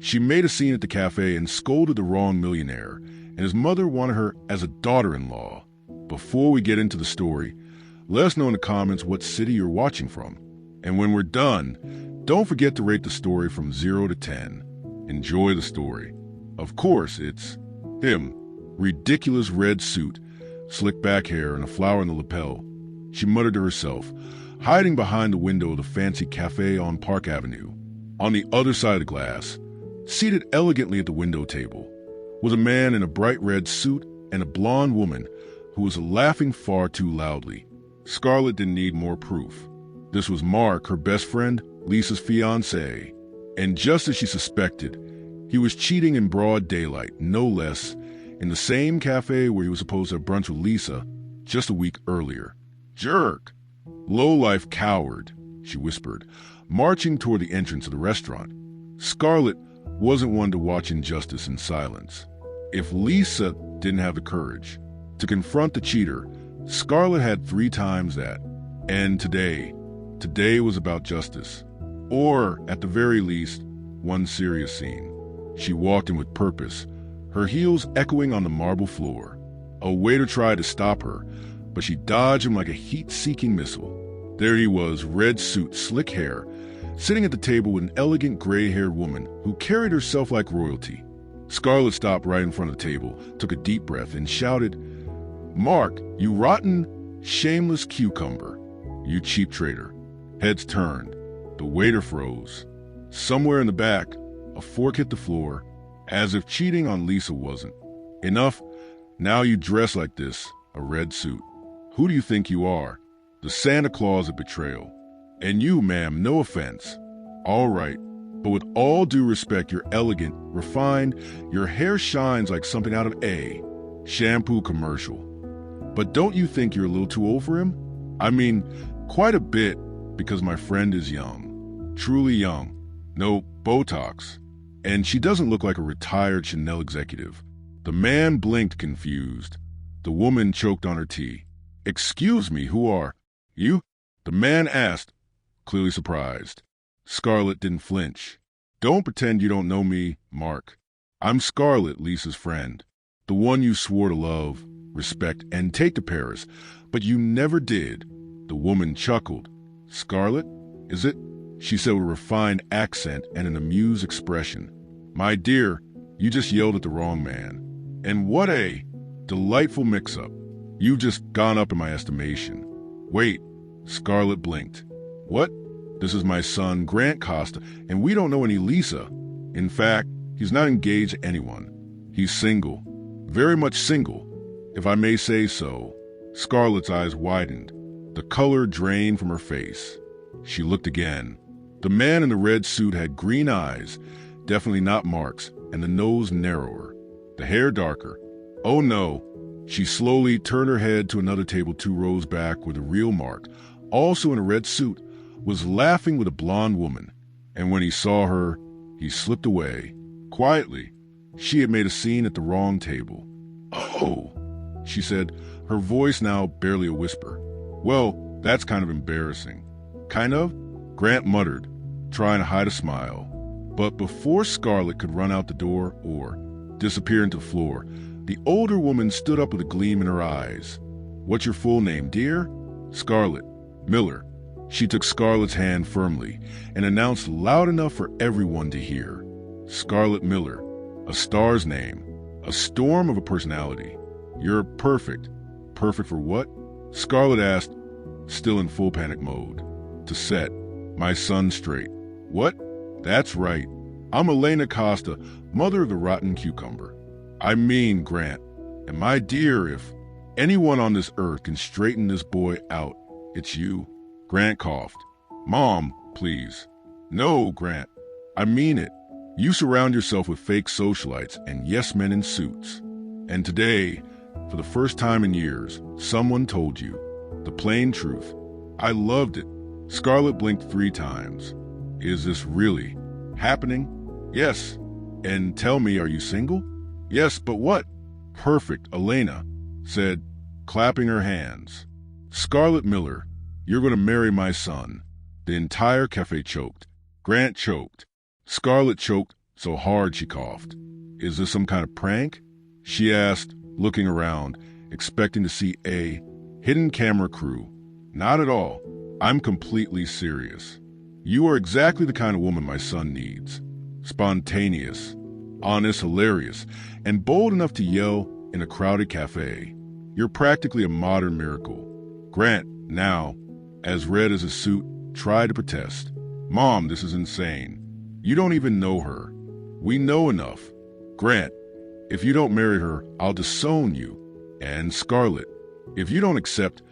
She made a scene at the cafe and scolded the wrong millionaire, and his mother wanted her as a daughter-in-law. Before we get into the story, let us know in the comments what city you're watching from. And when we're done, don't forget to rate the story from 0 to 10. Enjoy the story. Of course, it's him. Ridiculous red suit, slick back hair, and a flower in the lapel. She muttered to herself, hiding behind the window of the fancy cafe on Park Avenue. On the other side of the glass, seated elegantly at the window table, was a man in a bright red suit and a blonde woman who was laughing far too loudly. Scarlett didn't need more proof. This was Mark, her best friend, Lisa's fiancé. And just as she suspected, he was cheating in broad daylight, no less, in the same cafe where he was supposed to have brunch with Lisa just a week earlier. Jerk! Lowlife coward, she whispered, marching toward the entrance of the restaurant. Scarlett wasn't one to watch injustice in silence. If Lisa didn't have the courage to confront the cheater, Scarlett had 3 times that. And today was about justice. Or, at the very least, one serious scene. She walked in with purpose, her heels echoing on the marble floor. A waiter tried to stop her, but she dodged him like a heat-seeking missile. There he was, red suit, slick hair, sitting at the table with an elegant gray-haired woman who carried herself like royalty. Scarlett stopped right in front of the table, took a deep breath, and shouted, "Mark, you rotten, shameless cucumber. You cheap traitor." Heads turned. The waiter froze. Somewhere in the back, a fork hit the floor, as if cheating on Lisa wasn't enough. Now you dress like this, a red suit. Who do you think you are? The Santa Claus of betrayal. And you, ma'am, no offense. All right, but with all due respect, you're elegant, refined, your hair shines like something out of a shampoo commercial. But don't you think you're a little too old for him? I mean, quite a bit, because my friend is young. Truly young. No Botox. And she doesn't look like a retired Chanel executive. The man blinked, confused. The woman choked on her tea. "Excuse me, who are you?" the man asked, clearly surprised. Scarlett didn't flinch. "Don't pretend you don't know me, Mark. I'm Scarlett, Lisa's friend. The one you swore to love, respect, and take to Paris, but you never did." The woman chuckled. "Scarlett, is it?" she said with a refined accent and an amused expression. "My dear, you just yelled at the wrong man. And what a delightful mix-up. You've just gone up in my estimation." "Wait," Scarlett blinked. "What?" "This is my son, Grant Costa, and we don't know any Lisa. In fact, he's not engaged to anyone. He's single. Very much single, if I may say so." Scarlett's eyes widened. The color drained from her face. She looked again. The man in the red suit had green eyes, definitely not Mark's, and the nose narrower, the hair darker. Oh no. She slowly turned her head to another table 2 rows back where the real Mark, also in a red suit, was laughing with a blonde woman. And when he saw her, he slipped away. Quietly, she had made a scene at the wrong table. "Oh," she said, her voice now barely a whisper. "Well, that's kind of embarrassing." "Kind of?" Grant muttered, trying to hide a smile. But before Scarlett could run out the door or disappear into the floor, the older woman stood up with a gleam in her eyes. "What's your full name, dear?" "Scarlett Miller." She took Scarlett's hand firmly and announced loud enough for everyone to hear. "Scarlett Miller, a star's name, a storm of a personality. You're perfect." "Perfect for what?" Scarlett asked, still in full panic mode. "To set my son straight." "What?" "That's right. I'm Elena Costa, mother of the rotten cucumber. I mean, Grant. And my dear, if anyone on this earth can straighten this boy out, it's you." Grant coughed. "Mom, please." "No, Grant. I mean it. You surround yourself with fake socialites and yes-men in suits. And today, for the first time in years, someone told you the plain truth. I loved it." Scarlett blinked 3 times. "Is this really happening?" "Yes." "And tell me, are you single?" "Yes, but what?" "Perfect," Elena said, clapping her hands. "Scarlett Miller, you're going to marry my son." The entire cafe choked. Grant choked. Scarlett choked so hard she coughed. Is this some kind of prank? She asked, looking around, expecting to see a hidden camera crew. Not at all. I'm completely serious. You are exactly the kind of woman my son needs. Spontaneous, honest, hilarious, and bold enough to yell in a crowded cafe. You're practically a modern miracle. Grant, now, as red as a suit, tried to protest. Mom, this is insane. You don't even know her. We know enough. Grant, if you don't marry her, I'll disown you. And Scarlett, if you don't accept,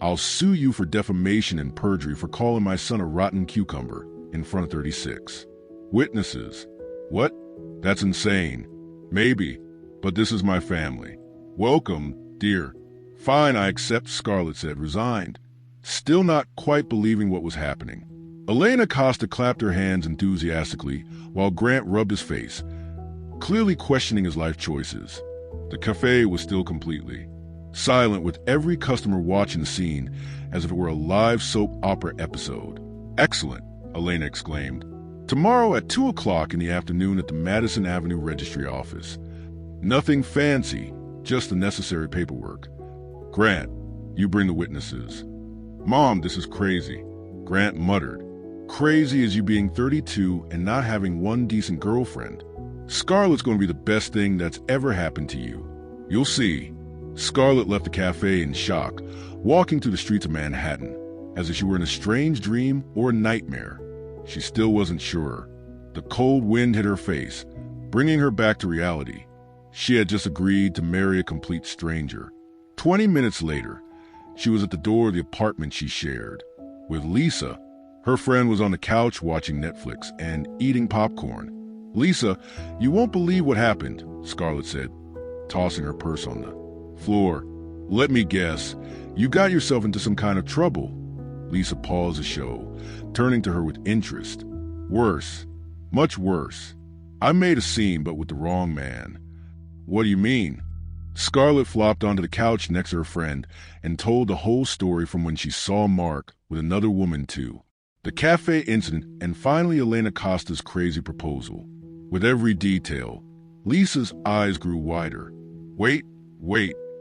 I'll sue you for defamation and perjury for calling my son a rotten cucumber in front of 36. Witnesses. What? That's insane. Maybe, but this is my family. Welcome, dear. Fine, I accept, Scarlett said, resigned, still not quite believing what was happening. Elena Costa clapped her hands enthusiastically while Grant rubbed his face, clearly questioning his life choices. The cafe was still completely silent, with every customer watching the scene as if it were a live soap opera episode. Excellent, Elena exclaimed. Tomorrow at 2 o'clock in the afternoon at the Madison Avenue Registry office. Nothing fancy, just the necessary paperwork. Grant, you bring the witnesses. Mom, this is crazy, Grant muttered. Crazy as you being 32 and not having one decent girlfriend. Scarlett's going to be the best thing that's ever happened to you. You'll see. Scarlett left the cafe in shock, walking through the streets of Manhattan, as if she were in a strange dream or a nightmare. She still wasn't sure. The cold wind hit her face, bringing her back to reality. She had just agreed to marry a complete stranger. 20 minutes later, she was at the door of the apartment she shared with Lisa. Her friend was on the couch watching Netflix and eating popcorn. Lisa, you won't believe what happened, Scarlett said, tossing her purse on the floor. Let me guess, you got yourself into some kind of trouble. Lisa paused the show, turning to her with interest. Worse, much worse. I made a scene, but with the wrong man. What do you mean? Scarlett flopped onto the couch next to her friend and told the whole story from when she saw Mark with another woman too. The cafe incident, and finally Elena Costa's crazy proposal. With every detail, Lisa's eyes grew wider. Wait.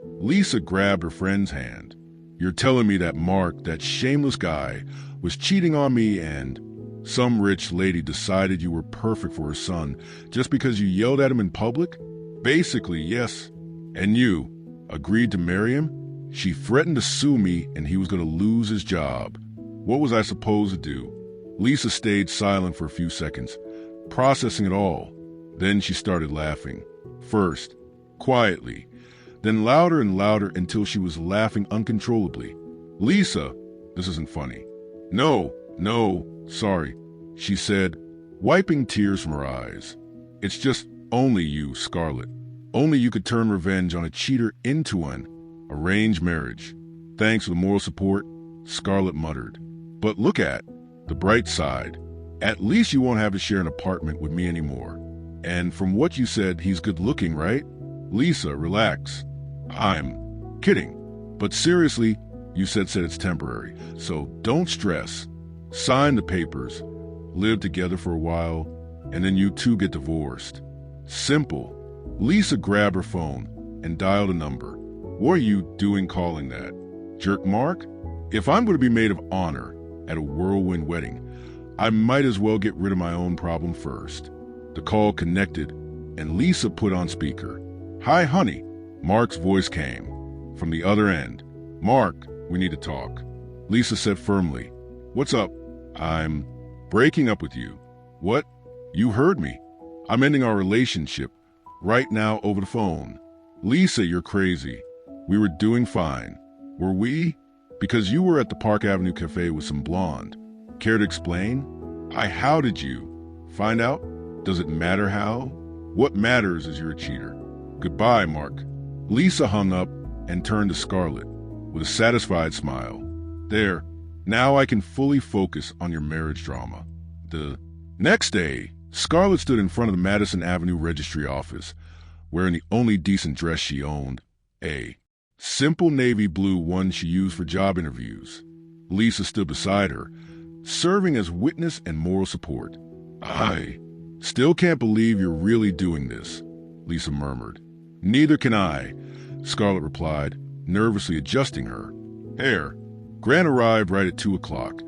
Lisa grabbed her friend's hand. You're telling me that Mark, that shameless guy, was cheating on me and some rich lady decided you were perfect for her son just because you yelled at him in public? Basically, yes. And you agreed to marry him? She threatened to sue me and he was going to lose his job. What was I supposed to do? Lisa stayed silent for a few seconds, processing it all. Then she started laughing. First, quietly, then louder and louder until she was laughing uncontrollably. Lisa, this isn't funny. No, sorry, she said, wiping tears from her eyes. It's just only you, Scarlett. Only you could turn revenge on a cheater into an arranged marriage. Thanks for the moral support, Scarlett muttered. But look at the bright side. At least you won't have to share an apartment with me anymore. And from what you said, he's good looking, right? Lisa, relax. I'm kidding. But seriously, you said it's temporary, so don't stress. Sign the papers, live together for a while, and then you two get divorced. Simple. Lisa grabbed her phone and dialed a number. What are you doing calling that? Jerk Mark? If I'm going to be maid of honor at a whirlwind wedding, I might as well get rid of my own problem first. The call connected, and Lisa put on speaker. Hi, honey. Mark's voice came from the other end. Mark, we need to talk. Lisa said firmly. What's up? I'm breaking up with you. What? You heard me. I'm ending our relationship right now over the phone. Lisa, you're crazy. We were doing fine. Were we? Because you were at the Park Avenue Cafe with some blonde. Care to explain? How did you find out? Does it matter how? What matters is you're a cheater. Goodbye, Mark. Lisa hung up and turned to Scarlett with a satisfied smile. There, now I can fully focus on your marriage drama. The next day, Scarlett stood in front of the Madison Avenue Registry office, wearing the only decent dress she owned, a simple navy blue one she used for job interviews. Lisa stood beside her, serving as witness and moral support. I Still can't believe you're really doing this, Lisa murmured. Neither can I, Scarlett replied, nervously adjusting her hair. Grant arrived right at 2 o'clock,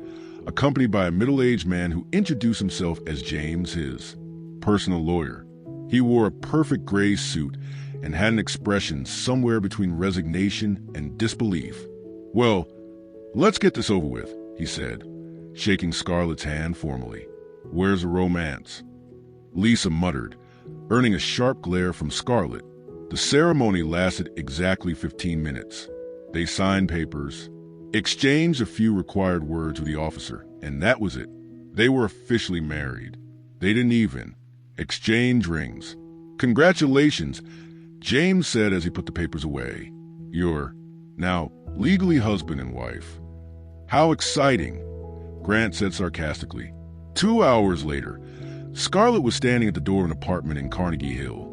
accompanied by a middle-aged man who introduced himself as James, his personal lawyer. He wore a perfect gray suit and had an expression somewhere between resignation and disbelief. Well, let's get this over with, he said, shaking Scarlett's hand formally. Where's the romance? Lisa muttered, earning a sharp glare from Scarlett. The ceremony lasted exactly 15 minutes. They signed papers, exchanged a few required words with the officer, and that was it. They were officially married. They didn't even exchange rings. Congratulations, James said as he put the papers away. You're now legally husband and wife. How exciting, Grant said sarcastically. 2 hours later, Scarlett was standing at the door of an apartment in Carnegie Hill,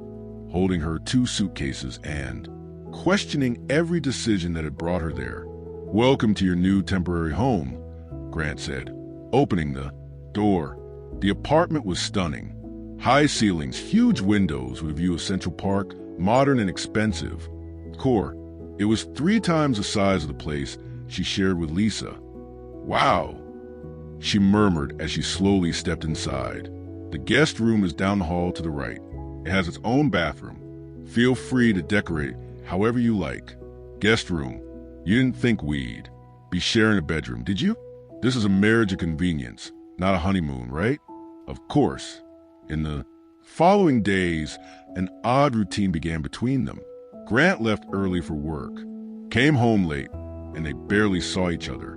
holding her 2 suitcases and questioning every decision that had brought her there. Welcome to your new temporary home, Grant said, opening the door. The apartment was stunning. High ceilings, huge windows with a view of Central Park, modern and expensive. It was 3 times the size of the place she shared with Lisa. Wow, she murmured as she slowly stepped inside. The guest room is down the hall to the right. It has its own bathroom. Feel free to decorate however you like. Guest room. You didn't think we'd be sharing a bedroom, did you? This is a marriage of convenience, not a honeymoon, right? Of course. In the following days, an odd routine began between them. Grant left early for work, came home late, and they barely saw each other.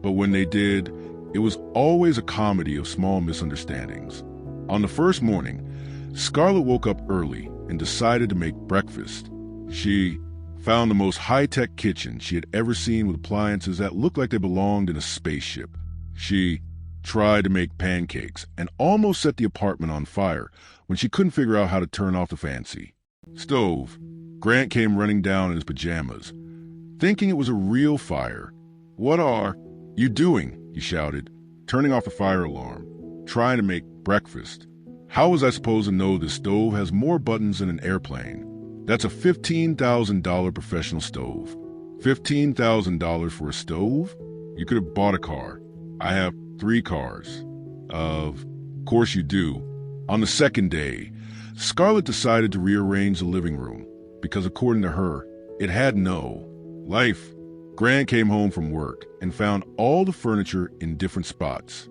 But when they did, it was always a comedy of small misunderstandings. On the first morning, Scarlett woke up early and decided to make breakfast. She found the most high-tech kitchen she had ever seen with appliances that looked like they belonged in a spaceship. She tried to make pancakes and almost set the apartment on fire when she couldn't figure out how to turn off the fancy stove. Grant came running down in his pajamas, thinking it was a real fire. What are you doing? He shouted, turning off the fire alarm. Trying to make breakfast. How was I supposed to know this stove has more buttons than an airplane? That's a $15,000 professional stove. $15,000 for a stove? You could have bought a car. I have 3 cars. Of course you do. On the second day, Scarlett decided to rearrange the living room because according to her, it had no life. Grant came home from work and found all the furniture in different spots.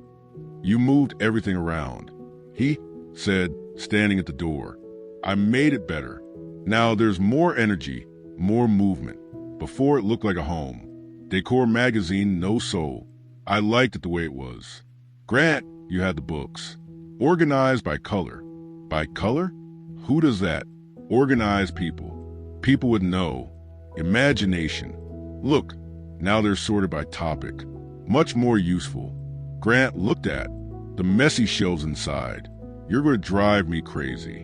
You moved everything around, he said, standing at the door. I made it better. Now there's more energy, more movement. Before it looked like a home. Decor magazine, no soul. I liked it the way it was. Grant, you had the books. Organized by color. By color? Who does that? Organized people. People with no imagination. Look, now they're sorted by topic. Much more useful. Grant looked at the messy shelves inside. You're going to drive me crazy.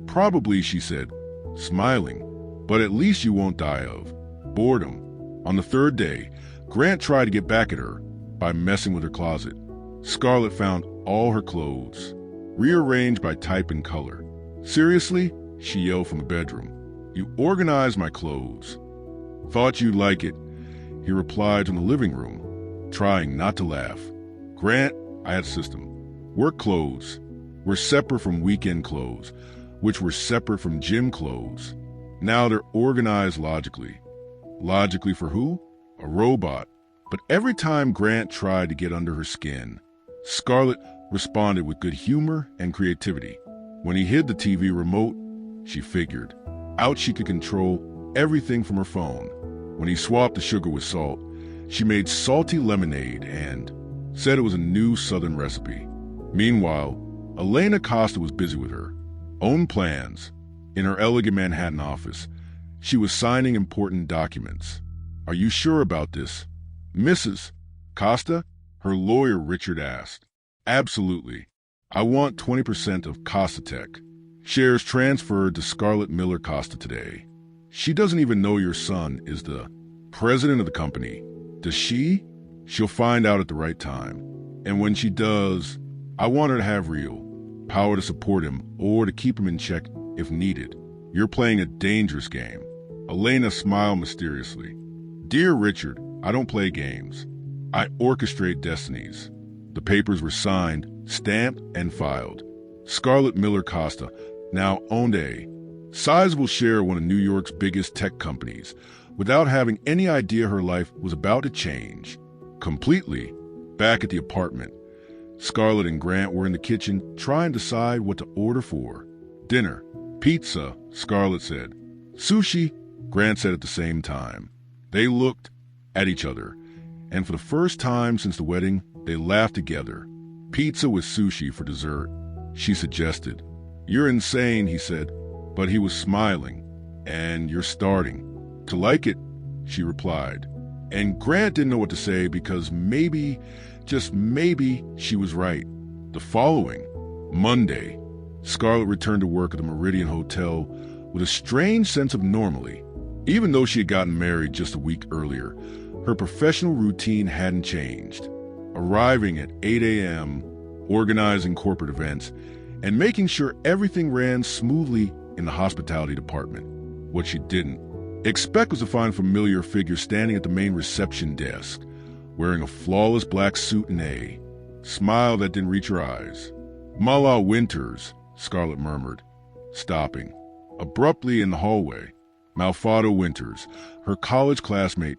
Probably, she said, smiling, but at least you won't die of boredom. On the third day, Grant tried to get back at her by messing with her closet. Scarlett found all her clothes, rearranged by type and color. Seriously? She yelled from the bedroom. You organized my clothes. Thought you'd like it, he replied from the living room, trying not to laugh. Grant, I had a system. Work clothes were separate from weekend clothes, which were separate from gym clothes. Now they're organized logically. Logically for who? A robot. But every time Grant tried to get under her skin, Scarlett responded with good humor and creativity. When he hid the TV remote, she figured out she could control everything from her phone. When he swapped the sugar with salt, she made salty lemonade and said it was a new Southern recipe. Meanwhile, Elena Costa was busy with her own plans. In her elegant Manhattan office, she was signing important documents. Are you sure about this, Mrs. Costa? Her lawyer Richard asked. Absolutely. I want 20% of Costa Tech. Shares transferred to Scarlett Miller Costa today. She doesn't even know your son is the president of the company. Does she? She'll find out at the right time. And when she does, I want her to have real power to support him or to keep him in check if needed. You're playing a dangerous game. Elena smiled mysteriously. Dear Richard, I don't play games. I orchestrate destinies. The papers were signed, stamped, and filed. Scarlett Miller Costa now owned a sizable share of one of New York's biggest tech companies, without having any idea her life was about to change. Completely. Back at the apartment, Scarlett and Grant were in the kitchen trying to decide what to order for dinner. Pizza, Scarlett said. Sushi, Grant said at the same time. They looked at each other, and for the first time since the wedding, they laughed together. Pizza with sushi for dessert, she suggested. You're insane, he said, but he was smiling. And you're starting to like it, she replied. And Grant didn't know what to say because maybe, just maybe, she was right. The following Monday, Scarlett returned to work at the Meridian Hotel with a strange sense of normalcy. Even though she had gotten married just a week earlier, her professional routine hadn't changed. Arriving at 8 a.m., organizing corporate events, and making sure everything ran smoothly in the hospitality department. What she didn't expect was to find a familiar figure standing at the main reception desk, wearing a flawless black suit and a smile that didn't reach her eyes. Mala Winters, Scarlett murmured, stopping. Abruptly in the hallway, Malfado Winters, her college classmate,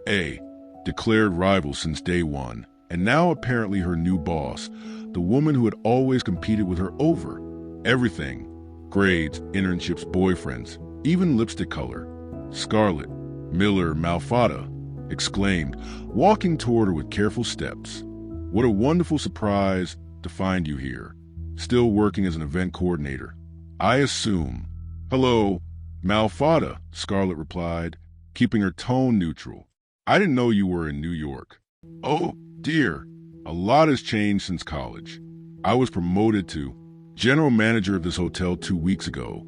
a declared rival since day one, and now apparently her new boss, the woman who had always competed with her over everything, grades, internships, boyfriends, even lipstick color. Scarlett Miller Malfada exclaimed, walking toward her with careful steps. What a wonderful surprise to find you here, still working as an event coordinator. I assume. Hello, Malfada, Scarlett replied, keeping her tone neutral. I didn't know you were in New York. Oh, dear. A lot has changed since college. I was promoted to general manager of this hotel 2 weeks ago,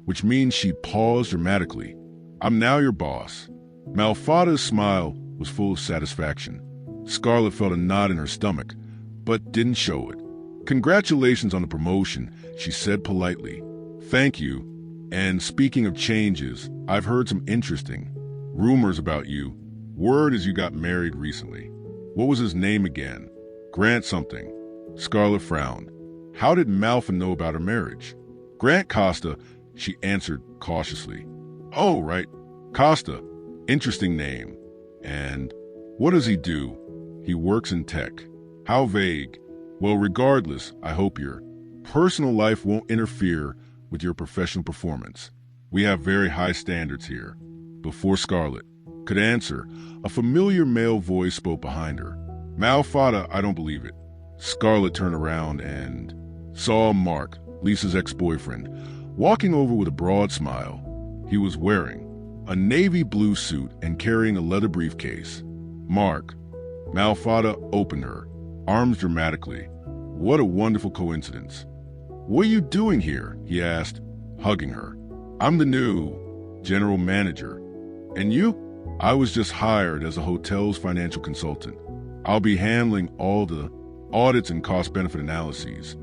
which means she paused dramatically. I'm now your boss. Malfada's smile was full of satisfaction. Scarlett felt a knot in her stomach, but didn't show it. Congratulations on the promotion, she said politely. Thank you. And speaking of changes, I've heard some interesting rumors about you. Word is you got married recently. What was his name again? Grant something. Scarlett frowned. How did Malfa know about her marriage? Grant Costa, she answered cautiously. Oh, right. Costa. Interesting name. And what does he do? He works in tech. How vague. Well, regardless, I hope your personal life won't interfere with your professional performance. We have very high standards here. Before Scarlett could answer, a familiar male voice spoke behind her. Malfada, I don't believe it. Scarlett turned around and saw Mark, Lisa's ex-boyfriend, walking over with a broad smile. He was wearing a navy blue suit and carrying a leather briefcase. Mark. Malfada opened her arms dramatically. What a wonderful coincidence. What are you doing here? He asked, hugging her. I'm the new general manager. And you? I was just hired as the hotel's financial consultant. I'll be handling all the audits and cost-benefit analyses.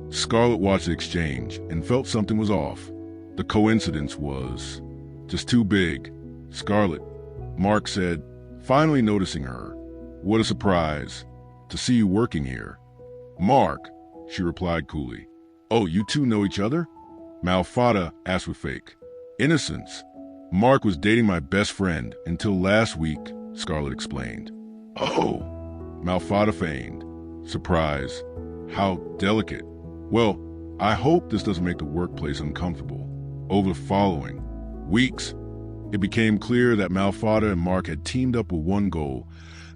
Scarlett watched the exchange and felt something was off. The coincidence was just too big. Scarlett, Mark said, finally noticing her. What a surprise to see you working here. Mark, she replied coolly. Oh, you two know each other? Malfada asked with fake innocence. Mark was dating my best friend until last week, Scarlett explained. Oh, Malfada feigned surprise. How delicate. Well, I hope this doesn't make the workplace uncomfortable. Over the following weeks, it became clear that Malfada and Mark had teamed up with one goal,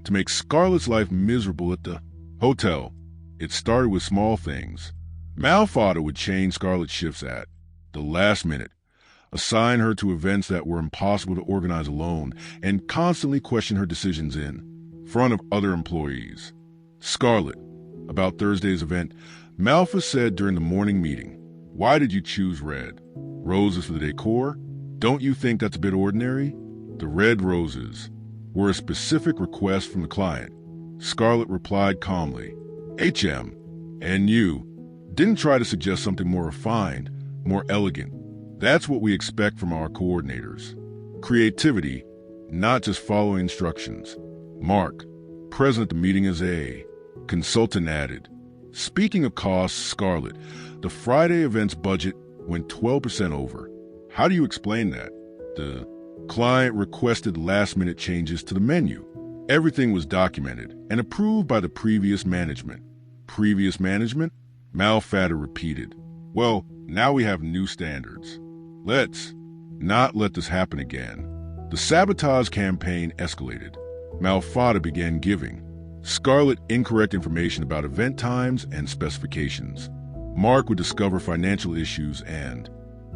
to make Scarlett's life miserable at the hotel. It started with small things. Malfada would change Scarlett's shifts at the last minute, assign her to events that were impossible to organize alone, and constantly question her decisions in front of other employees. Scarlett, about Thursday's event, Malfa said during the morning meeting, "Why did you choose red? Roses for the decor? Don't you think that's a bit ordinary?" The red roses were a specific request from the client. Scarlett replied calmly, "HM, and you Didn't try to suggest something more refined, more elegant. That's what we expect from our coordinators. Creativity, not just following instructions. Mark, present at the meeting as a consultant, added. Speaking of costs, Scarlett, the Friday event's budget went 12% over. How do you explain that? The client requested last-minute changes to the menu. Everything was documented and approved by the previous management. Previous management? Malfatti repeated. Well, now we have new standards. Let's not let this happen again. The sabotage campaign escalated. Malfatti began giving Scarlett incorrect information about event times and specifications. Mark would discover financial issues and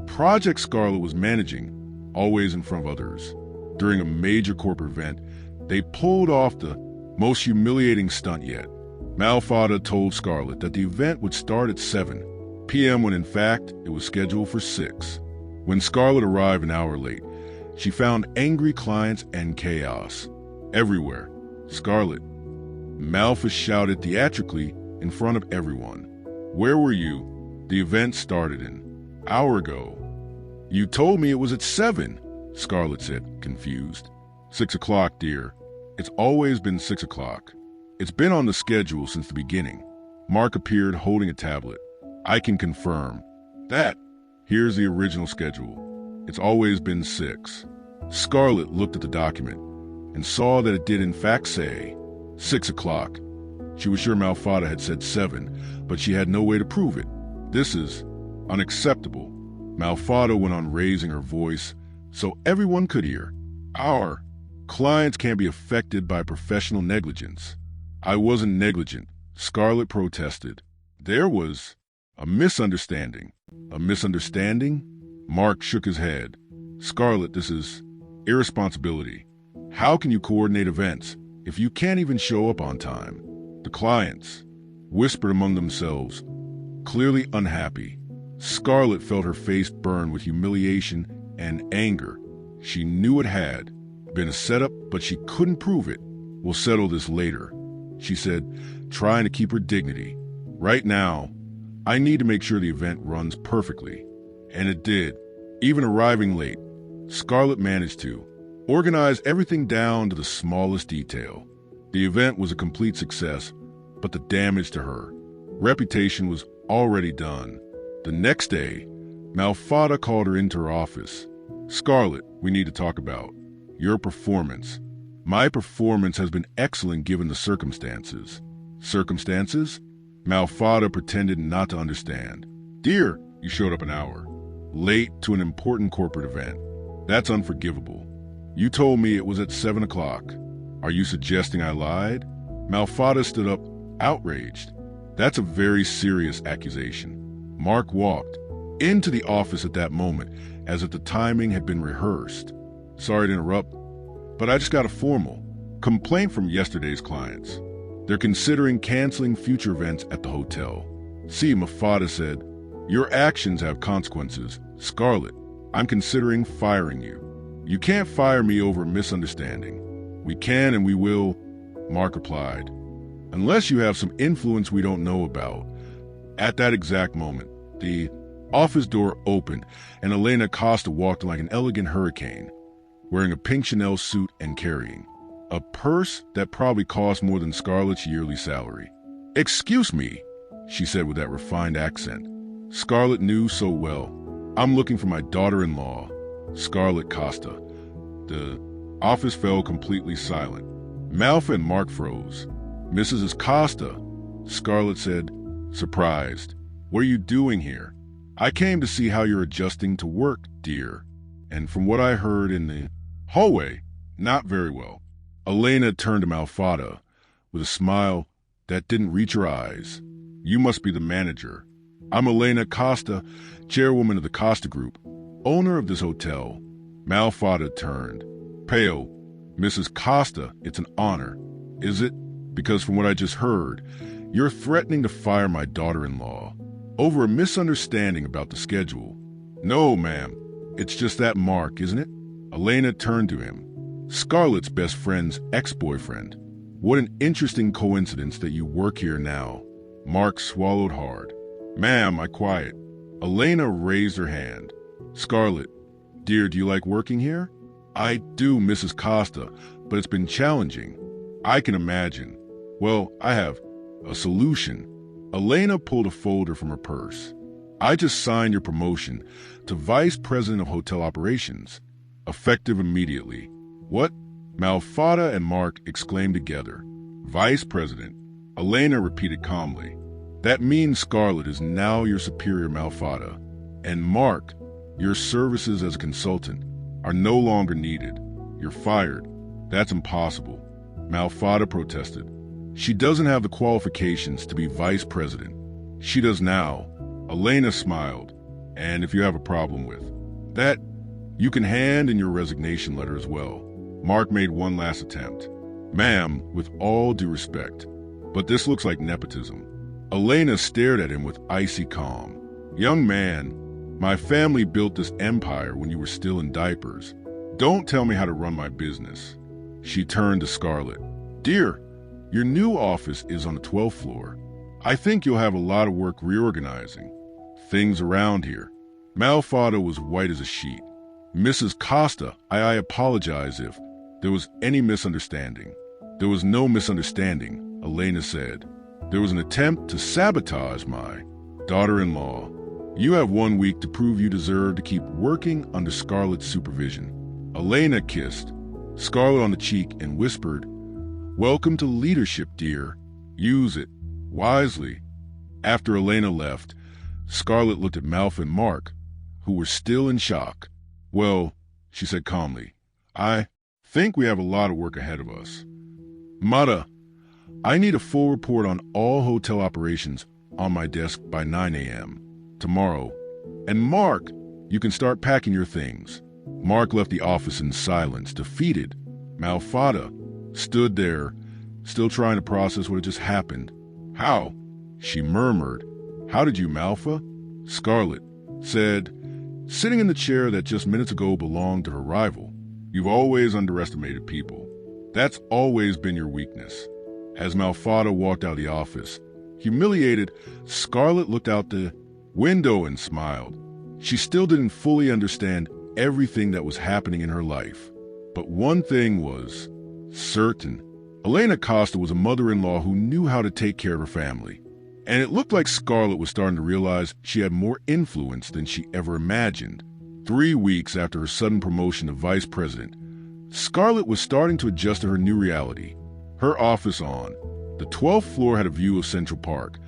project Scarlett was managing, always in front of others. During a major corporate event, they pulled off the most humiliating stunt yet. Malfatti told Scarlett that the event would start at 7 p.m. when in fact it was scheduled for 6. When Scarlett arrived an hour late, she found angry clients and chaos everywhere. Scarlett, Malfatti shouted theatrically in front of everyone. Where were you? The event started an hour ago. You told me it was at 7, Scarlett said, confused. 6 o'clock, dear. It's always been 6 o'clock. It's been on the schedule since the beginning. Mark appeared holding a tablet. I can confirm that. Here's the original schedule. It's always been 6. Scarlett looked at the document and saw that it did in fact say 6 o'clock. She was sure Malfatti had said 7, but she had no way to prove it. This is unacceptable. Malfatti went on raising her voice so everyone could hear. Our clients can't be affected by professional negligence. I wasn't negligent, Scarlett protested. There was a misunderstanding. A misunderstanding? Mark shook his head. Scarlett, this is irresponsibility. How can you coordinate events if you can't even show up on time? The clients whispered among themselves, clearly unhappy. Scarlett felt her face burn with humiliation and anger. She knew it had been a setup, but she couldn't prove it. We'll settle this later, she said, trying to keep her dignity. Right now, I need to make sure the event runs perfectly. And it did. Even arriving late, Scarlett managed to organize everything down to the smallest detail. The event was a complete success, but the damage to her reputation was already done. The next day, Malfatti called her into her office. Scarlett, we need to talk about your performance. My performance has been excellent given the circumstances. Circumstances? Malfatti pretended not to understand. Dear, you showed up an hour late to an important corporate event. That's unforgivable. You told me it was at 7 o'clock. Are you suggesting I lied? Malfatti stood up, outraged. That's a very serious accusation. Mark walked into the office at that moment, as if the timing had been rehearsed. Sorry to interrupt, but I just got a formal complaint from yesterday's clients. They're considering canceling future events at the hotel. See, Malfatti said, your actions have consequences. Scarlett, I'm considering firing you. You can't fire me over a misunderstanding. We can and we will, Mark replied, unless you have some influence we don't know about. At that exact moment, the office door opened and Elena Costa walked like an elegant hurricane, wearing a pink Chanel suit and carrying a purse that probably cost more than Scarlett's yearly salary. Excuse me, she said with that refined accent Scarlett knew so well. I'm looking for my daughter-in-law, Scarlett Costa. The office fell completely silent. Malfa and Mark froze. Mrs. Costa, Scarlett said, surprised. What are you doing here? I came to see how you're adjusting to work, dear. And from what I heard in the hallway, not very well. Elena turned to Malfatti with a smile that didn't reach her eyes. You must be the manager. I'm Elena Costa, chairwoman of the Costa Group, owner of this hotel. Malfatti turned. Pale, Mrs. Costa, it's an honor. Is it? Because from what I just heard, you're threatening to fire my daughter-in-law over a misunderstanding about the schedule. No, ma'am. It's just that Mark, isn't it? Elena turned to him. Scarlett's best friend's ex-boyfriend. What an interesting coincidence that you work here now. Mark swallowed hard. Ma'am, I quiet. Elena raised her hand. Scarlett, dear, do you like working here? I do, Mrs. Costa, but it's been challenging. I can imagine. Well, I have a solution. Elena pulled a folder from her purse. I just signed your promotion to Vice President of Hotel Operations, effective immediately. What? Malfada and Mark exclaimed together. Vice President, Elena repeated calmly. That means Scarlett is now your superior, Malfada. And Mark, your services as a consultant are no longer needed. You're fired. That's impossible. Malfada protested. She doesn't have the qualifications to be vice president. She does now. Elena smiled. And if you have a problem with that, you can hand in your resignation letter as well. Mark made one last attempt. Ma'am, with all due respect, but this looks like nepotism. Elena stared at him with icy calm. Young man, my family built this empire when you were still in diapers. Don't tell me how to run my business. She turned to Scarlett. Dear, your new office is on the 12th floor. I think you'll have a lot of work reorganizing things around here. Malfada was white as a sheet. Mrs. Costa, I apologize if there was any misunderstanding. There was no misunderstanding, Elena said. There was an attempt to sabotage my daughter-in-law. You have 1 week to prove you deserve to keep working under Scarlett's supervision. Elena kissed Scarlett on the cheek and whispered, Welcome to leadership, dear. Use it wisely. After Elena left, Scarlett looked at Malf and Mark, who were still in shock. Well, she said calmly, I think we have a lot of work ahead of us. Mata, I need a full report on all hotel operations on my desk by 9 a.m. tomorrow. And Mark, you can start packing your things. Mark left the office in silence, defeated. Malfada stood there, still trying to process what had just happened. How? She murmured. How did you, Malfa? Scarlett said, sitting in the chair that just minutes ago belonged to her rival. You've always underestimated people. That's always been your weakness. As Malfada walked out of the office, humiliated, Scarlett looked out the window and smiled. She still didn't fully understand everything that was happening in her life. But one thing was certain. Elena Costa was a mother-in-law who knew how to take care of her family. And it looked like Scarlett was starting to realize she had more influence than she ever imagined. 3 weeks after her sudden promotion to vice president, Scarlett was starting to adjust to her new reality. Her office on the 12th floor had a view of Central Park,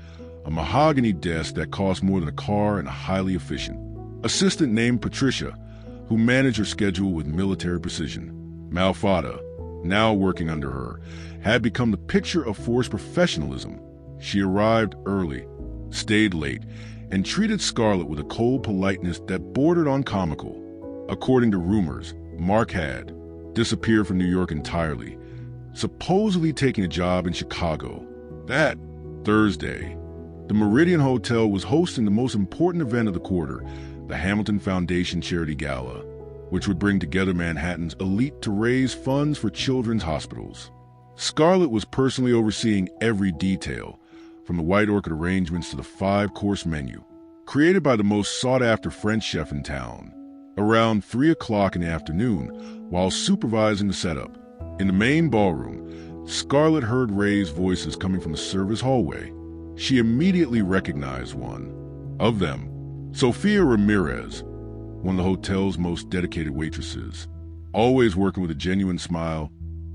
a mahogany desk that cost more than a car, and a highly efficient assistant named Patricia, who managed her schedule with military precision. Malfada, now working under her, had become the picture of forced professionalism. She arrived early, stayed late, and treated Scarlett with a cold politeness that bordered on comical. According to rumors, Mark had disappeared from New York entirely, supposedly taking a job in Chicago. That Thursday, the Meridian Hotel was hosting the most important event of the quarter, the Hamilton Foundation Charity Gala, which would bring together Manhattan's elite to raise funds for children's hospitals. Scarlett was personally overseeing every detail, from the White Orchid arrangements to the 5-course menu, created by the most sought-after French chef in town. Around 3 o'clock in the afternoon, while supervising the setup, in the main ballroom, Scarlett heard Ray's voices coming from the service hallway. She immediately recognized one of them, Sophia Ramirez, one of the hotel's most dedicated waitresses, always working with a genuine smile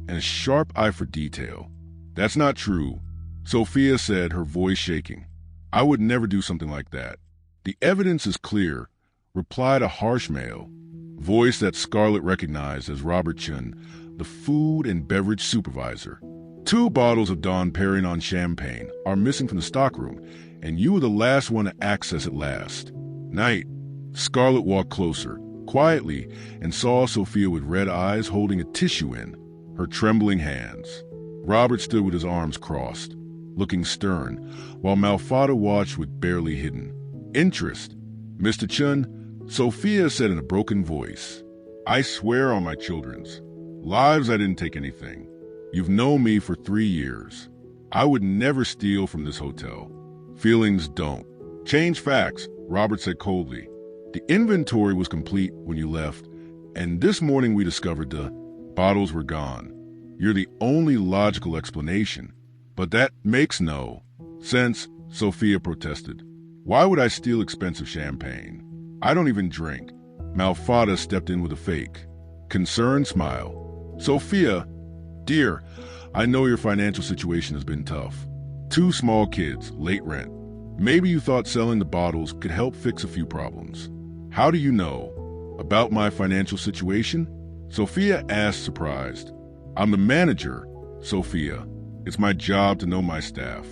and a sharp eye for detail. That's not true, Sophia said, her voice shaking. I would never do something like that. The evidence is clear, replied a harsh male, voice that Scarlett recognized as Robert Chun, the food and beverage supervisor. 2 bottles of Dom Perignon champagne are missing from the stockroom, and you were the last one to access it last night. Scarlett walked closer, quietly, and saw Sophia with red eyes holding a tissue in her trembling hands. Robert stood with his arms crossed, looking stern, while Malfada watched with barely hidden interest. Mr. Chun, Sophia said in a broken voice, I swear on my children's lives I didn't take anything. You've known me for 3 years. I would never steal from this hotel. Feelings don't Change facts, Robert said coldly. The inventory was complete when you left, and this morning we discovered the bottles were gone. You're the only logical explanation, but that makes no sense, Sophia protested. Why would I steal expensive champagne? I don't even drink. Malfada stepped in with a fake, concerned smile. Sophia, dear, I know your financial situation has been tough. 2 small kids, late rent. Maybe you thought selling the bottles could help fix a few problems. How do you know about my financial situation? Sophia asked, surprised. I'm the manager, Sophia. It's my job to know my staff.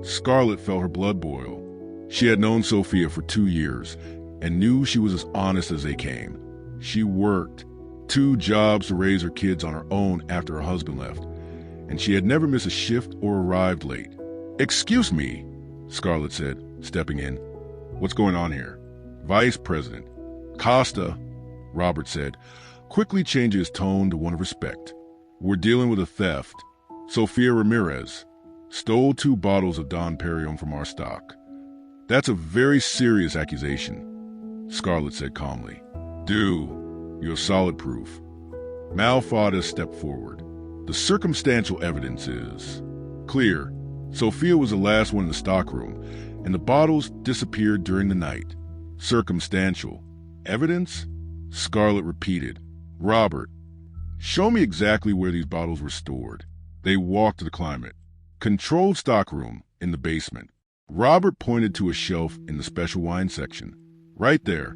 Scarlett felt her blood boil. She had known Sophia for 2 years and knew she was as honest as they came. She worked 2 jobs to raise her kids on her own after her husband left, and she had never missed a shift or arrived late. Excuse me, Scarlett said, stepping in. What's going on here? Vice President. Costa, Robert said, quickly changing his tone to one of respect. We're dealing with a theft. Sofia Ramirez stole 2 bottles of Don Perignon from our stock. That's a very serious accusation, Scarlett said calmly. You have solid proof. Malfada stepped forward. The circumstantial evidence is clear. Sophia was the last one in the stockroom, and the bottles disappeared during the night. Circumstantial evidence? Scarlett repeated. Robert, show me exactly where these bottles were stored. They walked to the climate. Controlled stockroom in the basement. Robert pointed to a shelf in the special wine section. Right there,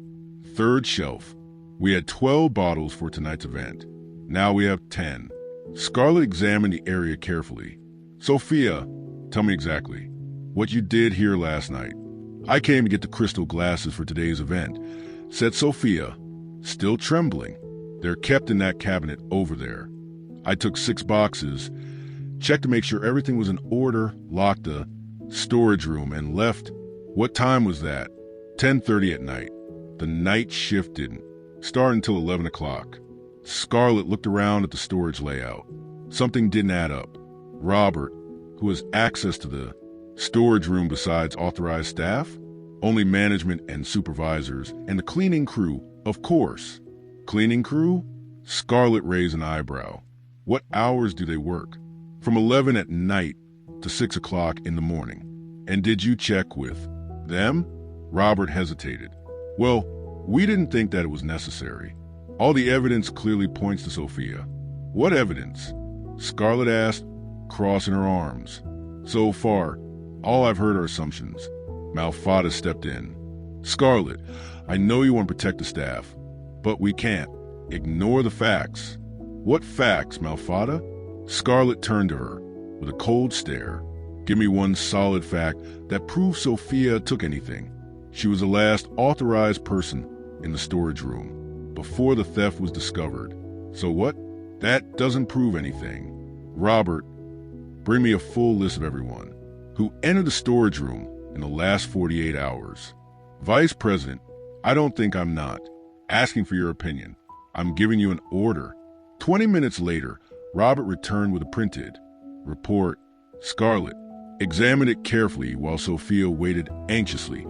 3rd shelf. We had 12 bottles for tonight's event. Now we have 10. Scarlett examined the area carefully. Sophia, tell me exactly what you did here last night. I came to get the crystal glasses for today's event, said Sophia, still trembling. They're kept in that cabinet over there. I took 6 boxes, checked to make sure everything was in order, locked the storage room, and left. What time was that? 10:30 at night. The night shift didn't start until 11 o'clock. Scarlett looked around at the storage layout. Something didn't add up. Robert, who has access to the storage room besides authorized staff? Only management and supervisors, and the cleaning crew, of course. Cleaning crew? Scarlett raised an eyebrow. What hours do they work? From 11 at night to 6 o'clock in the morning. And did you check with them? Robert hesitated. Well, we didn't think that it was necessary. All the evidence clearly points to Sophia. What evidence? Scarlett asked, crossing her arms. So far, all I've heard are assumptions. Malfada stepped in. Scarlett, I know you want to protect the staff, but we can't. Ignore the facts. What facts, Malfada? Scarlett turned to her with a cold stare. Give me one solid fact that proves Sophia took anything. She was the last authorized person in the storage room before the theft was discovered. So what? That doesn't prove anything. Robert, bring me a full list of everyone who entered the storage room in the last 48 hours. Vice President, I don't think I'm not asking for your opinion. I'm giving you an order. 20 minutes later, Robert returned with a printed report. Scarlett examined it carefully while Sophia waited anxiously,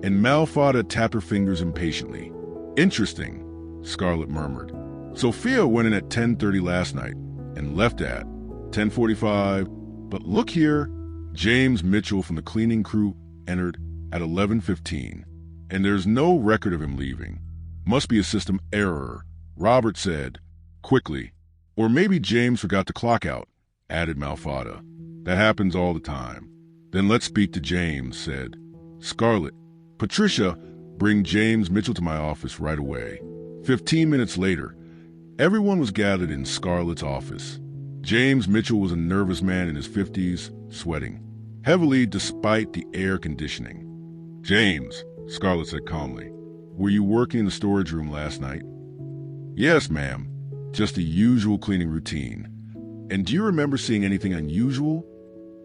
and Malfada tapped her fingers impatiently. Interesting, Scarlett murmured. Sophia went in at 10:30 last night and left at 10:45. But look here, James Mitchell from the cleaning crew entered at 11:15, and there's no record of him leaving. Must be a system error, Robert said quickly. Or maybe James forgot to clock out, added Malfada. That happens all the time. Then let's speak to James, said Scarlett. Patricia, bring James Mitchell to my office right away. 15 minutes later, everyone was gathered in Scarlett's office. James Mitchell was a nervous man in his 50s, sweating heavily despite the air conditioning. James, Scarlett said calmly, were you working in the storage room last night? Yes, ma'am. Just the usual cleaning routine. And do you remember seeing anything unusual?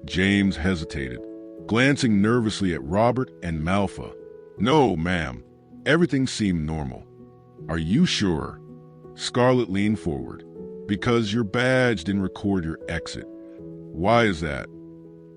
James hesitated, glancing nervously at Robert and Malfa. No, ma'am. Everything seemed normal. Are you sure? Scarlett leaned forward. Because your badge didn't record your exit. Why is that?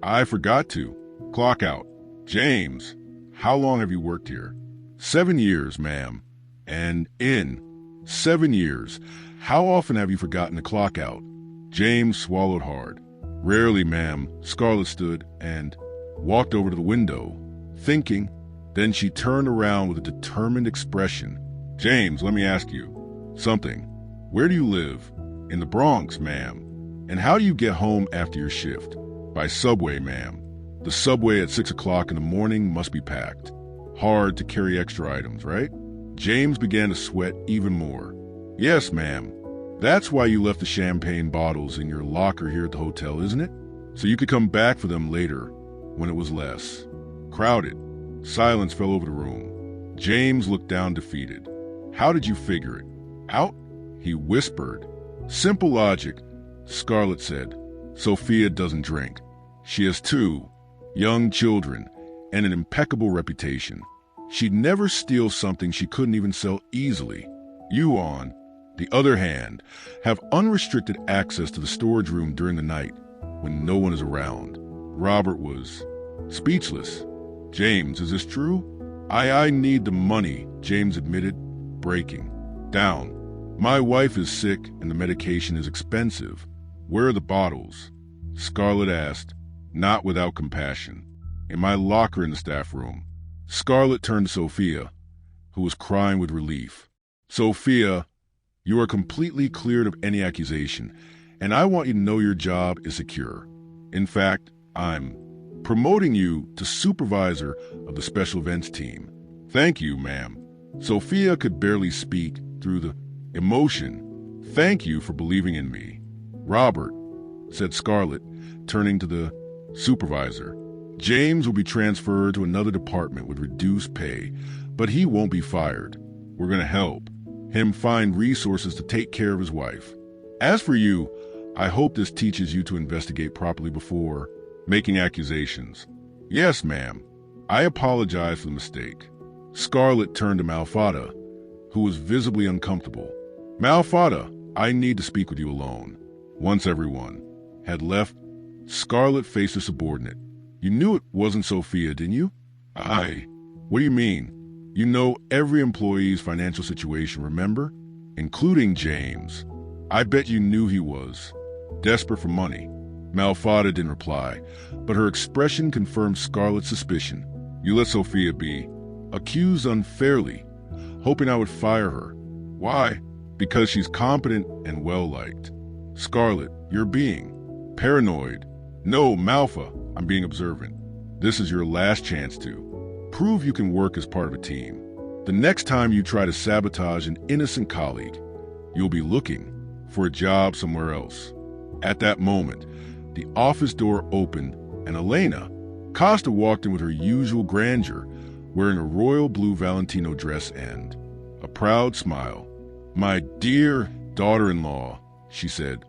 I forgot to. Clock out. James, How long have you worked here? 7 years, ma'am. And in 7 years, how often have you forgotten to clock out? James swallowed hard. Rarely, ma'am. Scarlett stood and walked over to the window, thinking. Then she turned around with a determined expression. James, let me ask you something. Where do you live? In the Bronx, ma'am. And how do you get home after your shift? By subway, ma'am. The subway at 6 o'clock in the morning must be packed. Hard to carry extra items, right? James began to sweat even more. Yes, ma'am. That's why you left the champagne bottles in your locker here at the hotel, isn't it? So you could come back for them later, when it was less crowded. Silence fell over the room. James looked down defeated. How did you figure it out? He whispered. Simple logic, Scarlett said. Sophia doesn't drink. She has 2 young children and an impeccable reputation. She'd never steal something she couldn't even sell easily. You, on the other hand, have unrestricted access to the storage room during the night when no one is around. Robert was speechless. James, is this true? I need the money, James admitted, breaking down. My wife is sick and the medication is expensive. Where are the bottles? Scarlett asked, not without compassion. In my locker in the staff room. Scarlett turned to Sophia, who was crying with relief. Sophia, you are completely cleared of any accusation, and I want you to know your job is secure. In fact, I'm promoting you to supervisor of the special events team. Thank you, ma'am. Sophia could barely speak through the emotion. Thank you for believing in me. Robert, said Scarlett, turning to the supervisor. James will be transferred to another department with reduced pay, but he won't be fired. We're going to help him find resources to take care of his wife. As for you, I hope this teaches you to investigate properly before making accusations. Yes, ma'am. I apologize for the mistake. Scarlett turned to Malfada, who was visibly uncomfortable. Malfada, I need to speak with you alone. Once everyone had left, Scarlett faced her subordinate. You knew it wasn't Sophia, didn't you? What do you mean? You know every employee's financial situation, remember? Including James. I bet you knew he was desperate for money. Malfada didn't reply, but her expression confirmed Scarlett's suspicion. You let Sophia be accused unfairly, hoping I would fire her. Why? Because she's competent and well-liked. Scarlett, you're being paranoid. No, Malfa, I'm being observant. This is your last chance to prove you can work as part of a team. The next time you try to sabotage an innocent colleague, you'll be looking for a job somewhere else. At that moment, the office door opened and Elena Costa walked in with her usual grandeur, wearing a royal blue Valentino dress and a proud smile. My dear daughter-in-law, she said,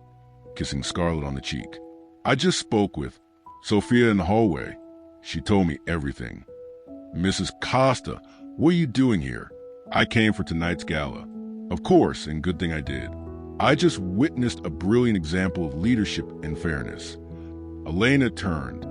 kissing Scarlett on the cheek. I just spoke with Sophia in the hallway. She told me everything. Mrs. Costa, what are you doing here? I came for tonight's gala. Of course, and good thing I did. I just witnessed a brilliant example of leadership and fairness. Elena turned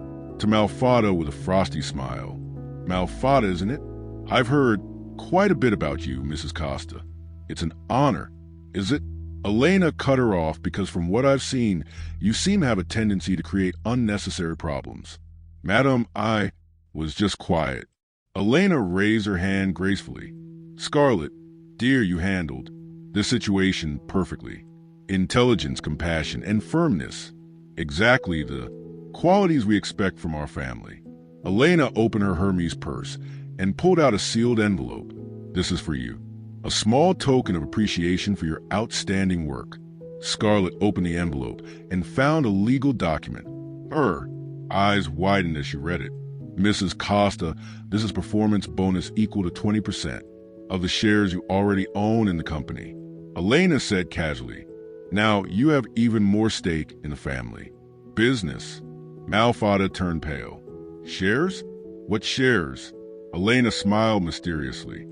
to Malfada with a frosty smile. Malfada, isn't it? I've heard quite a bit about you, Mrs. Costa. It's an honor. Is it? Elena cut her off because from what I've seen, you seem to have a tendency to create unnecessary problems. Madam, I was just quiet. Elena raised her hand gracefully. Scarlett, dear, you handled this situation perfectly. Intelligence, compassion, and firmness. Exactly the qualities we expect from our family. Elena opened her Hermes purse and pulled out a sealed envelope. This is for you. A small token of appreciation for your outstanding work. Scarlett opened the envelope and found a legal document. Her eyes widened as she read it. Mrs. Costa, this is performance bonus equal to 20% of the shares you already own in the company. Elena said casually, now you have even more stake in the family. Business. Malfada turned pale. Shares? What shares? Elena smiled mysteriously.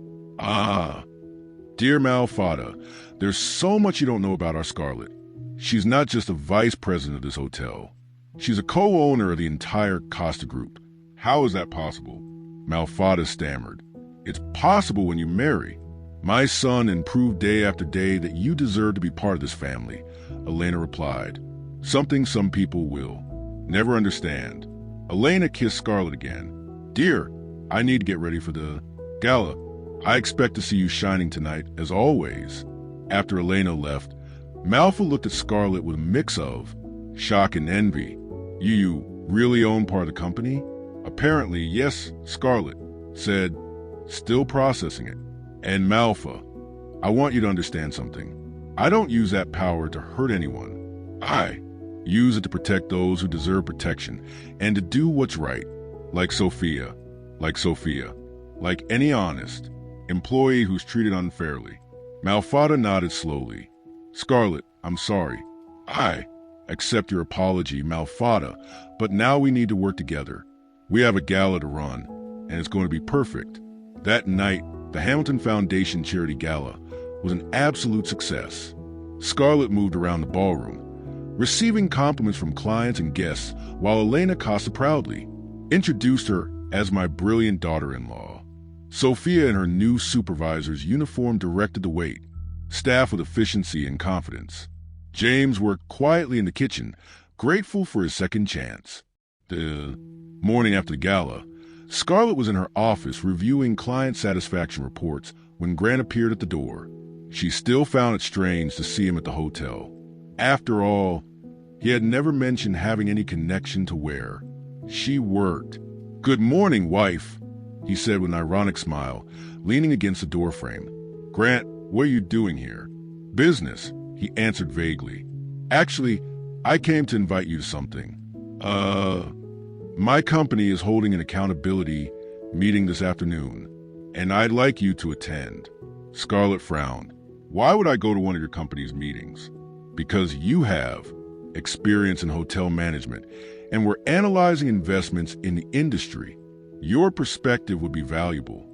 Dear Malfada, there's so much you don't know about our Scarlett. She's not just a vice president of this hotel. She's a co-owner of the entire Costa Group. How is that possible? Malfada stammered. It's possible when you marry. My son and proved day after day that you deserve to be part of this family, Elena replied. Something some people will never understand. Elena kissed Scarlett again. Dear, I need to get ready for the gala. I expect to see you shining tonight, as always. After Elena left, Malfa looked at Scarlett with a mix of shock and envy. You really own part of the company? Apparently, yes, Scarlett said, still processing it. And Malfa, I want you to understand something. I don't use that power to hurt anyone. I use it to protect those who deserve protection and to do what's right, like Sophia, like any honest employee who's treated unfairly. Malfada nodded slowly. Scarlett, I'm sorry. I accept your apology, Malfada, but now we need to work together. We have a gala to run, and it's going to be perfect. That night, the Hamilton Foundation Charity Gala was an absolute success. Scarlett moved around the ballroom, receiving compliments from clients and guests, while Elena Costa proudly introduced her as my brilliant daughter-in-law. Sophia and her new supervisor's uniform directed the wait, staffed with efficiency and confidence. James worked quietly in the kitchen, grateful for his second chance. The morning after the gala, Scarlett was in her office reviewing client satisfaction reports when Grant appeared at the door. She still found it strange to see him at the hotel. After all, he had never mentioned having any connection to where she worked. Good morning, wife, he said with an ironic smile, leaning against the doorframe. Grant, what are you doing here? Business, he answered vaguely. Actually, I came to invite you to something. My company is holding an accountability meeting this afternoon, and I'd like you to attend. Scarlett frowned. Why would I go to one of your company's meetings? Because you have experience in hotel management, and we're analyzing investments in the industry. Your perspective would be valuable.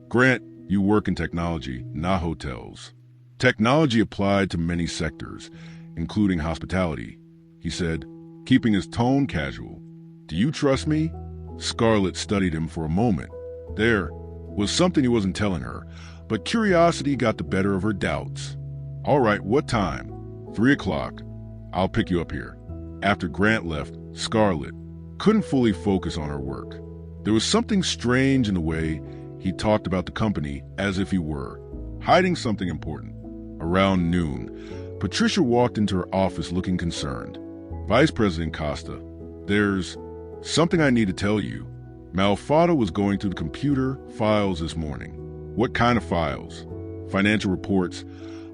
Grant, you work in technology, not hotels. Technology applied to many sectors, including hospitality, he said, keeping his tone casual. Do you trust me? Scarlett studied him for a moment. There was something he wasn't telling her, but curiosity got the better of her doubts. All right, what time? 3 o'clock. I'll pick you up here. After Grant left, Scarlett couldn't fully focus on her work. There was something strange in the way he talked about the company as if he were hiding something important. Around noon, Patricia walked into her office looking concerned. Vice President Costa, there's something I need to tell you. Malfada was going through the computer files this morning. What kind of files? Financial reports,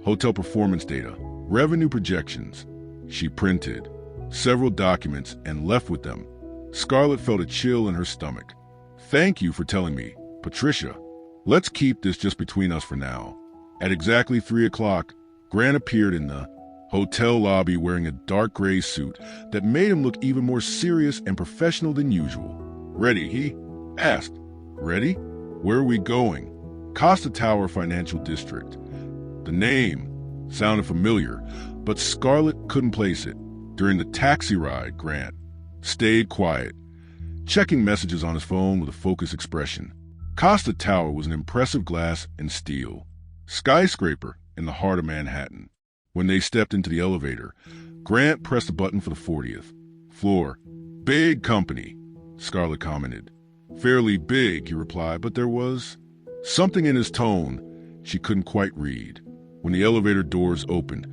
hotel performance data, revenue projections. She printed several documents and left with them. Scarlett felt a chill in her stomach. Thank you for telling me, Patricia. Let's keep this just between us for now. At exactly 3 o'clock, Grant appeared in the hotel lobby wearing a dark gray suit that made him look even more serious and professional than usual. Ready, he asked. Ready? Where are we going? Costa Tower Financial District. The name sounded familiar, but Scarlett couldn't place it. During the taxi ride, Grant stayed quiet, checking messages on his phone with a focused expression. Costa Tower was an impressive glass and steel skyscraper in the heart of Manhattan. When they stepped into the elevator, Grant pressed a button for the 40th floor. Big company, Scarlett commented. Fairly big, he replied, but there was something in his tone she couldn't quite read. When the elevator doors opened,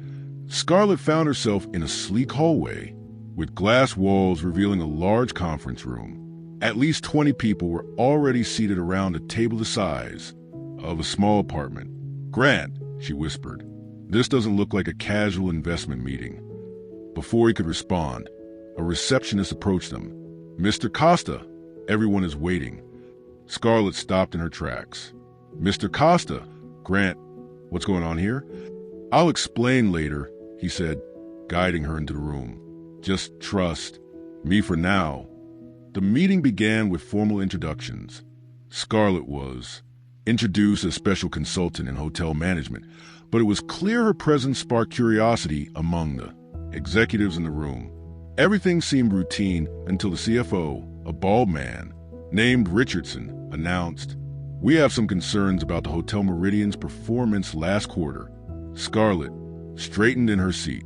Scarlett found herself in a sleek hallway with glass walls revealing a large conference room. At least 20 people were already seated around a table the size of a small apartment. Grant, she whispered, this doesn't look like a casual investment meeting. Before he could respond, a receptionist approached them. Mr. Costa, everyone is waiting. Scarlett stopped in her tracks. Mr. Costa, Grant, what's going on here? I'll explain later, he said, guiding her into the room. Just trust me for now. The meeting began with formal introductions. Scarlett was introduced as special consultant in hotel management, but it was clear her presence sparked curiosity among the executives in the room. Everything seemed routine until the CFO, a bald man named Richardson, announced, "We have some concerns about the Hotel Meridian's performance last quarter." Scarlett straightened in her seat.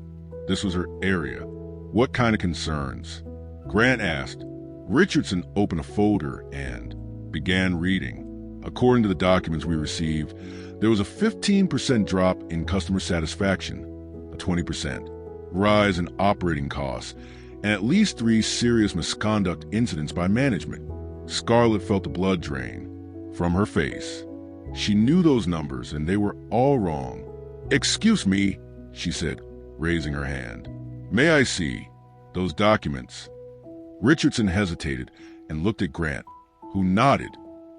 This was her area. "What kind of concerns?" Grant asked. Richardson opened a folder and began reading. According to the documents we received, there was a 15% drop in customer satisfaction, a 20% rise in operating costs, and at least 3 serious misconduct incidents by management. Scarlett felt the blood drain from her face. She knew those numbers, and they were all wrong. "Excuse me," she said, raising her hand. "May I see those documents?" Richardson hesitated and looked at Grant, who nodded.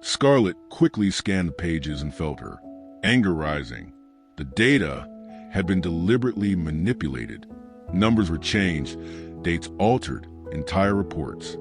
Scarlett quickly scanned the pages and felt her anger rising. The data had been deliberately manipulated. Numbers were changed, dates altered, entire reports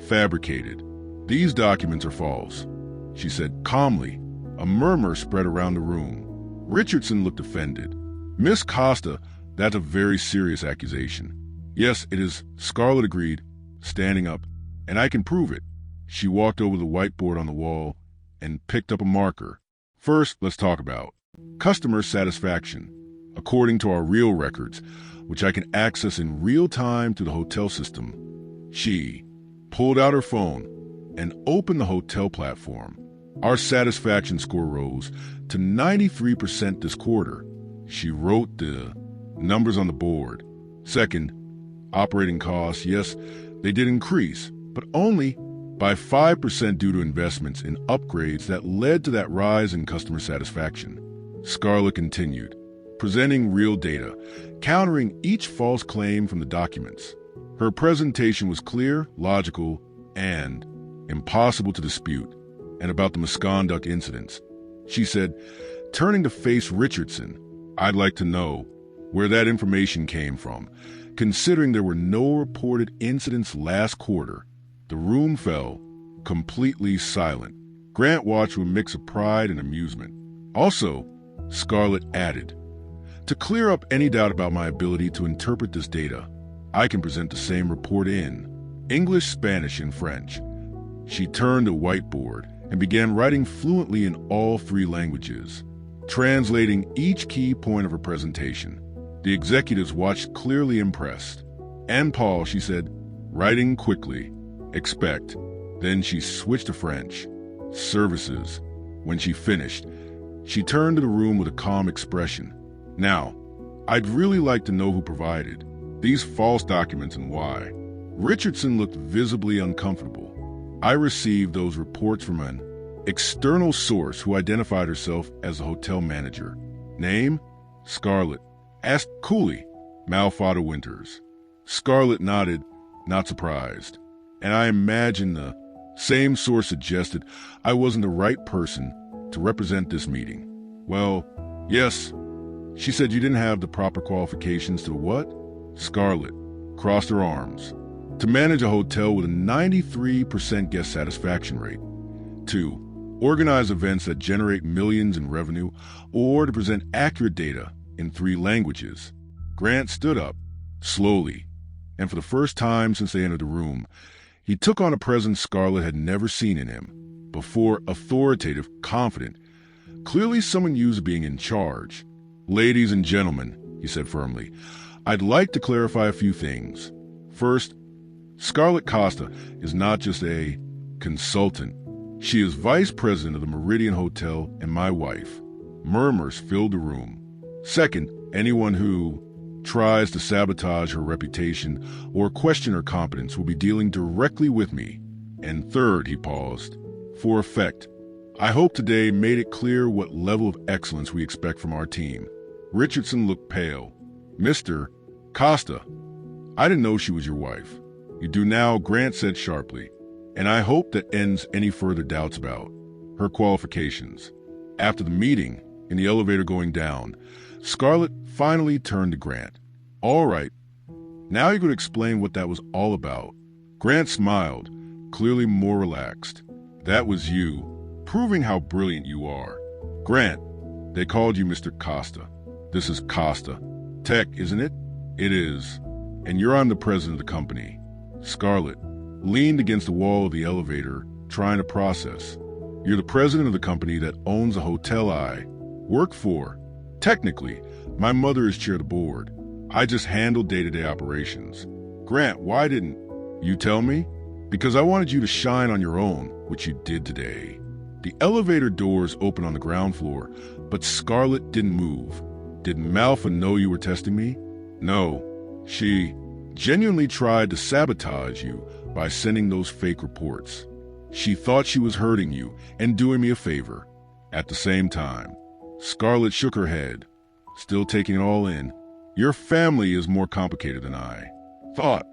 fabricated. "These documents are false," she said calmly. A murmur spread around the room. Richardson looked offended. "Miss Costa, that's a very serious accusation." "Yes, it is," Scarlett agreed, standing up, "and I can prove it." She walked over to the whiteboard on the wall and picked up a marker. "First, let's talk about customer satisfaction. According to our real records, which I can access in real time through the hotel system." She pulled out her phone and opened the hotel platform. "Our satisfaction score rose to 93% this quarter." She wrote the numbers on the board. "Second, operating costs, yes, they did increase, but only by 5% due to investments in upgrades that led to that rise in customer satisfaction." Scarlett continued, presenting real data, countering each false claim from the documents. Her presentation was clear, logical, and impossible to dispute. "And about the misconduct incidents," she said, turning to face Richardson, "I'd like to know where that information came from, considering there were no reported incidents last quarter." The room fell completely silent. Grant watched with a mix of pride and amusement. "Also," Scarlett added, "to clear up any doubt about my ability to interpret this data, I can present the same report in English, Spanish, and French." She turned to whiteboard and began writing fluently in all 3 languages, translating each key point of her presentation. The executives watched, clearly impressed. "And Paul," she said, writing quickly, "expect." Then she switched to French. "Services." When she finished, she turned to the room with a calm expression. "Now, I'd really like to know who provided these false documents and why." Richardson looked visibly uncomfortable. "I received those reports from an external source who identified herself as the hotel manager." "Name?" Scarlett asked coolly. "Malfada Winters." Scarlett nodded, not surprised. "And I imagine the same source suggested I wasn't the right person to represent this meeting." "Well, yes." She said, "You didn't have the proper qualifications to what?" Scarlett crossed her arms. "To manage a hotel with a 93% guest satisfaction rate. 2, organize events that generate millions in revenue, or to present accurate data in 3 languages." Grant stood up, slowly, and for the first time since they entered the room, he took on a presence Scarlett had never seen in him before, authoritative, confident, clearly someone used to being in charge. "Ladies and gentlemen," he said firmly, "I'd like to clarify a few things. First, Scarlett Costa is not just a consultant. She is vice president of the Meridian Hotel and my wife." Murmurs filled the room. "Second, anyone who tries to sabotage her reputation or question her competence will be dealing directly with me. And third," he paused, "for effect, I hope today made it clear what level of excellence we expect from our team." Richardson looked pale. "Mr. Costa, I didn't know she was your wife." "You do now," Grant said sharply, "and I hope that ends any further doubts about her qualifications." After the meeting, in the elevator going down, Scarlett finally turned to Grant. "All right, now you could explain what that was all about." Grant smiled, clearly more relaxed. "That was you, proving how brilliant you are." "Grant, they called you Mr. Costa. This is Costa. Tech, isn't it?" "It is. And I'm the president of the company." Scarlett leaned against the wall of the elevator, trying to process. You're the president of the company that owns the hotel I work for. Technically, my mother is chair of the board. I just handle day-to-day operations. Grant, why didn't you tell me? Because I wanted you to shine on your own, which you did today. The elevator doors open on the ground floor, but Scarlett didn't move. Did Malfa know you were testing me? No. She genuinely tried to sabotage you by sending those fake reports. She thought she was hurting you and doing me a favor. At the same time, Scarlett shook her head, still taking it all in. Your family is more complicated than I thought.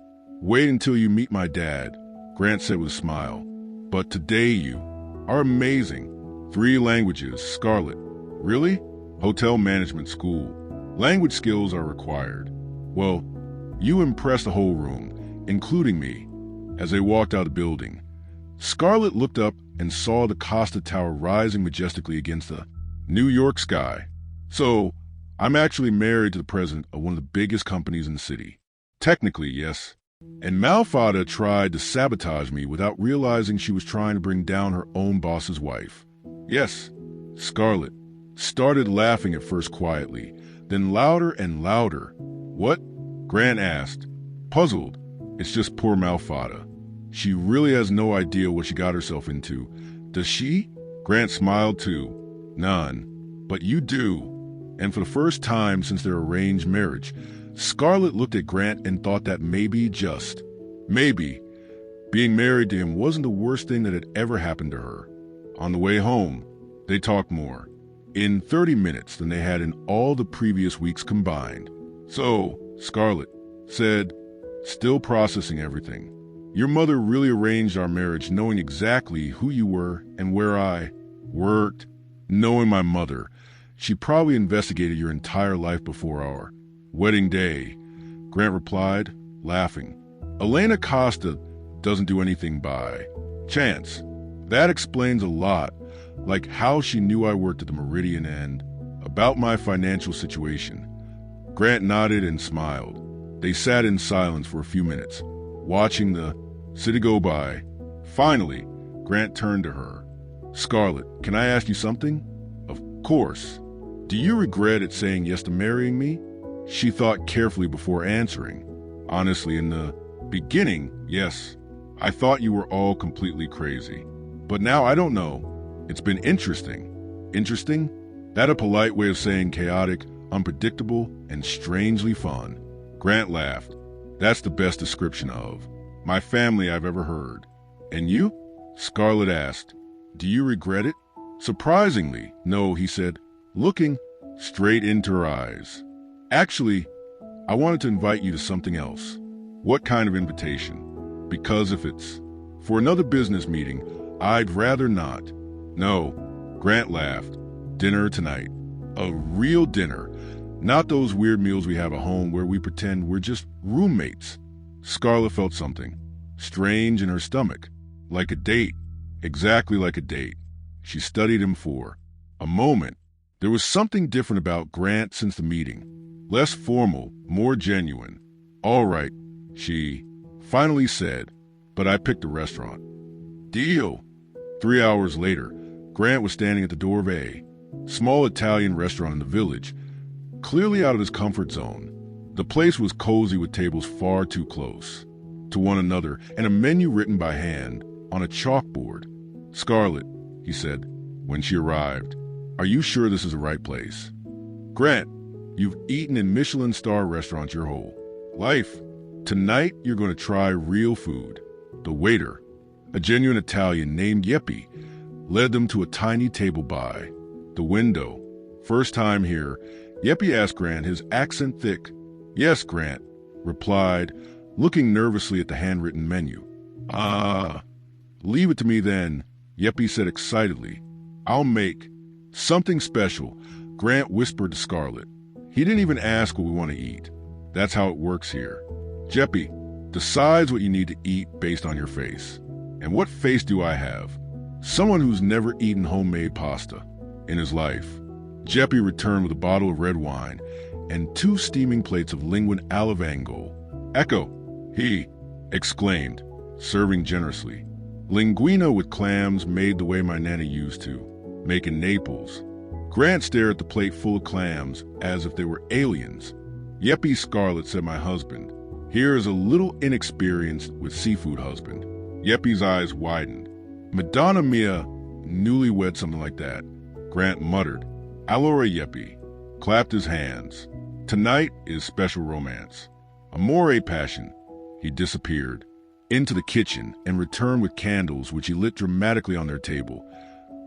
Wait until you meet my dad, Grant said with a smile. But today you are amazing. 3 languages, Scarlett. Really? Hotel management school. Language skills are required. Well, you impressed the whole room, including me. As they walked out of the building, Scarlett looked up and saw the Costa Tower rising majestically against the New York sky. So, I'm actually married to the president of one of the biggest companies in the city. Technically, yes. And Malfada tried to sabotage me without realizing she was trying to bring down her own boss's wife. Yes, Scarlett started laughing at first quietly, then louder and louder. What? Grant asked, puzzled. It's just poor Malfada. She really has no idea what she got herself into. Does she? Grant smiled too. None. But you do. And for the first time since their arranged marriage, Scarlett looked at Grant and thought that maybe, just maybe, being married to him wasn't the worst thing that had ever happened to her. On the way home, they talked more, in 30 minutes than they had in all the previous weeks combined. So, Scarlett said, still processing everything, your mother really arranged our marriage knowing exactly who you were and where I worked. Knowing my mother, she probably investigated your entire life before our wedding day, Grant replied, laughing. Elena Costa doesn't do anything by chance. That explains a lot, like how she knew I worked at the Meridian and about my financial situation. Grant nodded and smiled. They sat in silence for a few minutes, watching the city go by. Finally, Grant turned to her. Scarlett, can I ask you something? Of course. Do you regret it saying yes to marrying me? She thought carefully before answering. Honestly, in the beginning, yes. I thought you were all completely crazy. But now I don't know. It's been interesting. Interesting? That a polite way of saying chaotic, unpredictable, and strangely fun. Grant laughed. That's the best description of my family I've ever heard. And you? Scarlett asked. Do you regret it? Surprisingly, no, he said, looking straight into her eyes. Actually, I wanted to invite you to something else. What kind of invitation? Because if it's for another business meeting, I'd rather not. No, Grant laughed. Dinner tonight. A real dinner. Not those weird meals we have at home where we pretend we're just roommates. Scarlett felt something strange in her stomach. Like a date. Exactly like a date. She studied him for a moment. There was something different about Grant since the meeting. Less formal, more genuine. All right, she finally said, but I picked a restaurant. Deal. 3 hours later, Grant was standing at the door of a small Italian restaurant in the village, clearly out of his comfort zone. The place was cozy with tables far too close to one another and a menu written by hand on a chalkboard. Scarlett, he said, when she arrived, are you sure this is the right place? Grant, you've eaten in Michelin star restaurants your whole life. Tonight, you're going to try real food. The waiter, a genuine Italian named Yeppy, led them to a tiny table by the window. First time here, Yeppy asked Grant, his accent thick. Yes, Grant replied, looking nervously at the handwritten menu. Leave it to me then, Yeppy said excitedly. I'll make something special, Grant whispered to Scarlett. He didn't even ask what we want to eat. That's how it works here. Yeppy decides what you need to eat based on your face. And what face do I have? Someone who's never eaten homemade pasta in his life. Yeppy returned with a bottle of red wine and 2 steaming plates of linguine alavango. Ecco, he exclaimed, serving generously. Linguine with clams made the way my Nana used to, making Naples. Grant stared at the plate full of clams as if they were aliens. Yeppy, Scarlett, said my husband. Here is a little inexperienced with seafood husband. Yeppy's eyes widened. Madonna mia, newlywed, something like that. Grant muttered. Allora Yeppy, clapped his hands. Tonight is special romance. Amore passion. He disappeared into the kitchen and returned with candles which he lit dramatically on their table,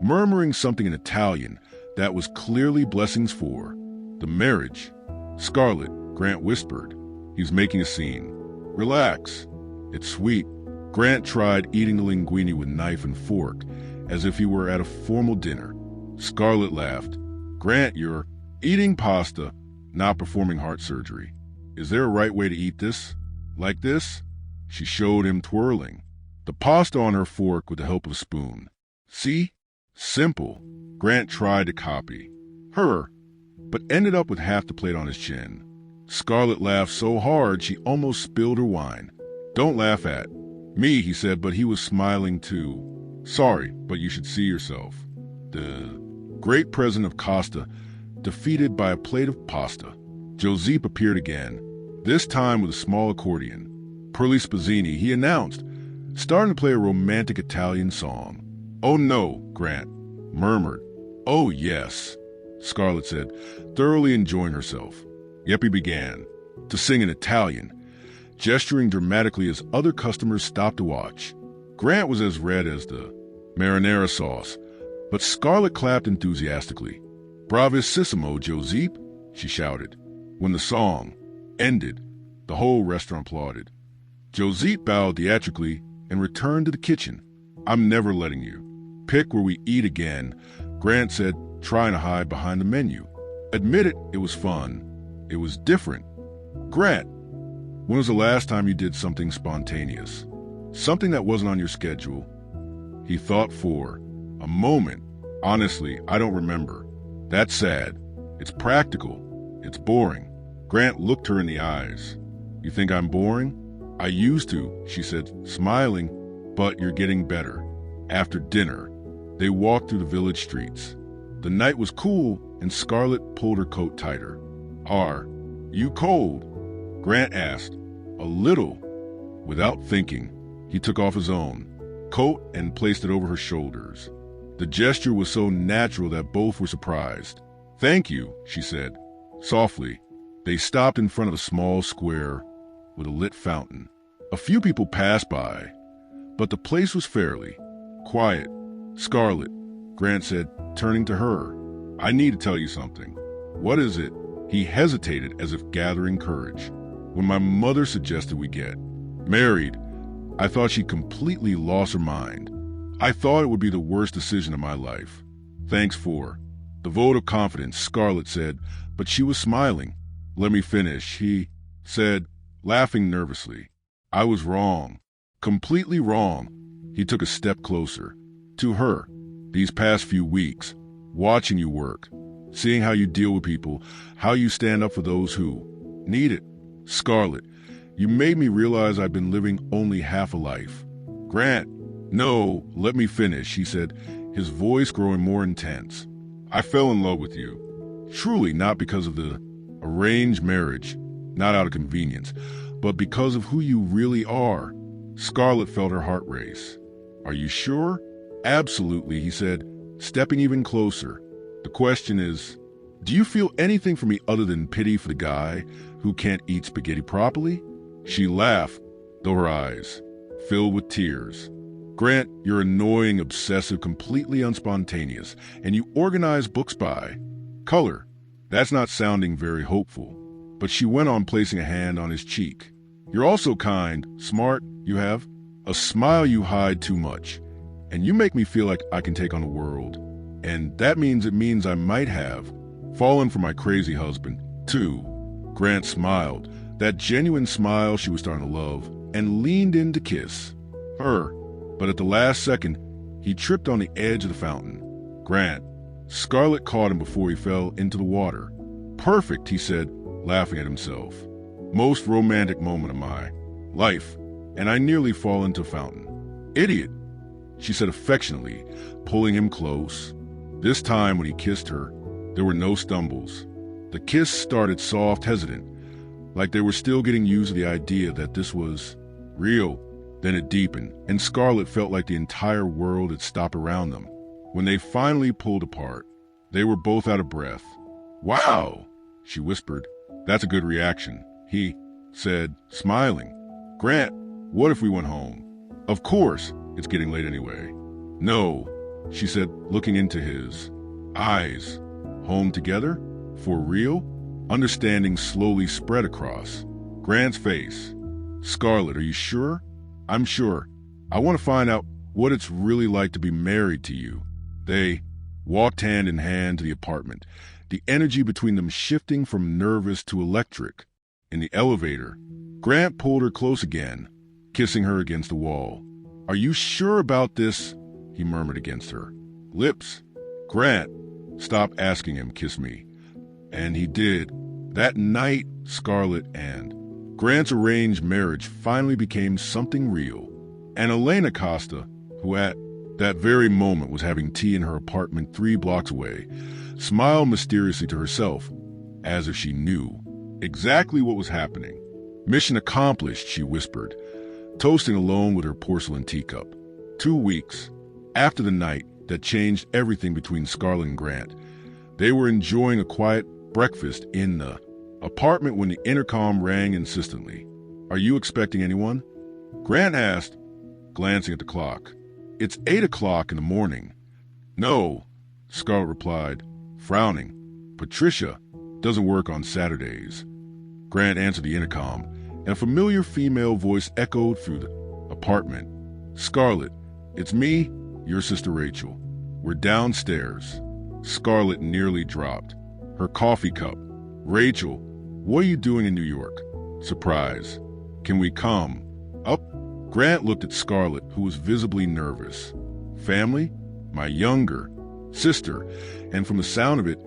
murmuring something in Italian that was clearly blessings for the marriage. Scarlett, Grant whispered. He's making a scene. Relax. It's sweet. Grant tried eating the linguine with knife and fork, as if he were at a formal dinner. Scarlett laughed. Grant, you're eating pasta, not performing heart surgery. Is there a right way to eat this? Like this? She showed him twirling the pasta on her fork with the help of a spoon. See? Simple. Grant tried to copy her, but ended up with half the plate on his chin. Scarlett laughed so hard she almost spilled her wine. Don't laugh at me, he said, but he was smiling too. Sorry, but you should see yourself. The great president of Costa, defeated by a plate of pasta. Giuseppe appeared again, this time with a small accordion. Pearly Spazzini, he announced, starting to play a romantic Italian song. Oh no, Grant murmured. Oh yes, Scarlett said, thoroughly enjoying herself. Yeppy began to sing in Italian, gesturing dramatically as other customers stopped to watch. Grant was as red as the marinara sauce, but Scarlett clapped enthusiastically. Bravissimo, Giuseppe, she shouted. When the song ended, the whole restaurant applauded. Giuseppe bowed theatrically and returned to the kitchen. I'm never letting you pick where we eat again, Grant said, trying to hide behind the menu. Admit it, it was fun. It was different. Grant, when was the last time you did something spontaneous? Something that wasn't on your schedule? He thought for a moment. Honestly, I don't remember. That's sad. It's practical. It's boring. Grant looked her in the eyes. You think I'm boring? I used to, she said, smiling, but you're getting better. After dinner, they walked through the village streets. The night was cool, and Scarlett pulled her coat tighter. Are you cold? Grant asked. A little. Without thinking, he took off his own coat and placed it over her shoulders. The gesture was so natural that both were surprised. Thank you, she said. Softly, they stopped in front of a small square with a lit fountain. A few people passed by, but the place was fairly quiet. Scarlett, Grant said, turning to her. I need to tell you something. What is it? He hesitated as if gathering courage. When my mother suggested we get married, I thought she completely lost her mind. I thought it would be the worst decision of my life. Thanks for the vote of confidence, Scarlett said, but she was smiling. Let me finish, he said, laughing nervously. I was wrong. Completely wrong. He took a step closer to her. These past few weeks, watching you work, seeing how you deal with people, how you stand up for those who need it. Scarlett, you made me realize I've been living only half a life. Grant, no, let me finish, he said, his voice growing more intense. I fell in love with you. Truly not because of the arranged marriage, not out of convenience, but because of who you really are. Scarlett felt her heart race. Are you sure? Absolutely, he said, stepping even closer. The question is, do you feel anything for me other than pity for the guy who can't eat spaghetti properly? She laughed, though her eyes filled with tears. Grant, you're annoying, obsessive, completely unspontaneous, and you organize books by color. That's not sounding very hopeful. But she went on, placing a hand on his cheek. You're also kind, smart, you have a smile you hide too much, and you make me feel like I can take on the world. And that means I might have fallen for my crazy husband, too. Grant smiled, that genuine smile she was starting to love, and leaned in to kiss her. But at the last second, he tripped on the edge of the fountain. Grant, Scarlett caught him before he fell into the water. Perfect, he said, laughing at himself. Most romantic moment of my life, and I nearly fall into a fountain. Idiot. she said affectionately, pulling him close. This time when he kissed her, there were no stumbles. The kiss started soft, hesitant, like they were still getting used to the idea that this was real. Then it deepened, and Scarlett felt like the entire world had stopped around them. When they finally pulled apart, they were both out of breath. "Wow," she whispered. "That's a good reaction," he said, smiling. "Grant, what if we went home?" "Of course, it's getting late anyway." "No," she said, looking into his eyes. "Home together? For real?" Understanding slowly spread across Grant's face. "Scarlett, are you sure?" "I'm sure. I want to find out what it's really like to be married to you." They walked hand in hand to the apartment, the energy between them shifting from nervous to electric. In the elevator, Grant pulled her close again, kissing her against the wall. "Are you sure about this?" he murmured against her lips. "Grant, stop asking him, kiss me." And he did. That night, Scarlett and Grant's arranged marriage finally became something real. And Elena Costa, who at that very moment was having tea in her apartment 3 blocks away, smiled mysteriously to herself, as if she knew exactly what was happening. "Mission accomplished," she whispered, toasting alone with her porcelain teacup. 2 weeks after the night that changed everything between Scarlett and Grant, they were enjoying a quiet breakfast in the apartment when the intercom rang insistently. "Are you expecting anyone?" Grant asked, glancing at the clock. "It's 8 o'clock in the morning." "No," Scarlett replied, frowning. "Patricia doesn't work on Saturdays." Grant answered the intercom, and a familiar female voice echoed through the apartment. "Scarlett, it's me, your sister Rachel. We're downstairs." Scarlett nearly dropped her coffee cup. "Rachel, what are you doing in New York?" "Surprise. Can we come up?" Grant looked at Scarlett, who was visibly nervous. "Family? My younger sister, and from the sound of it,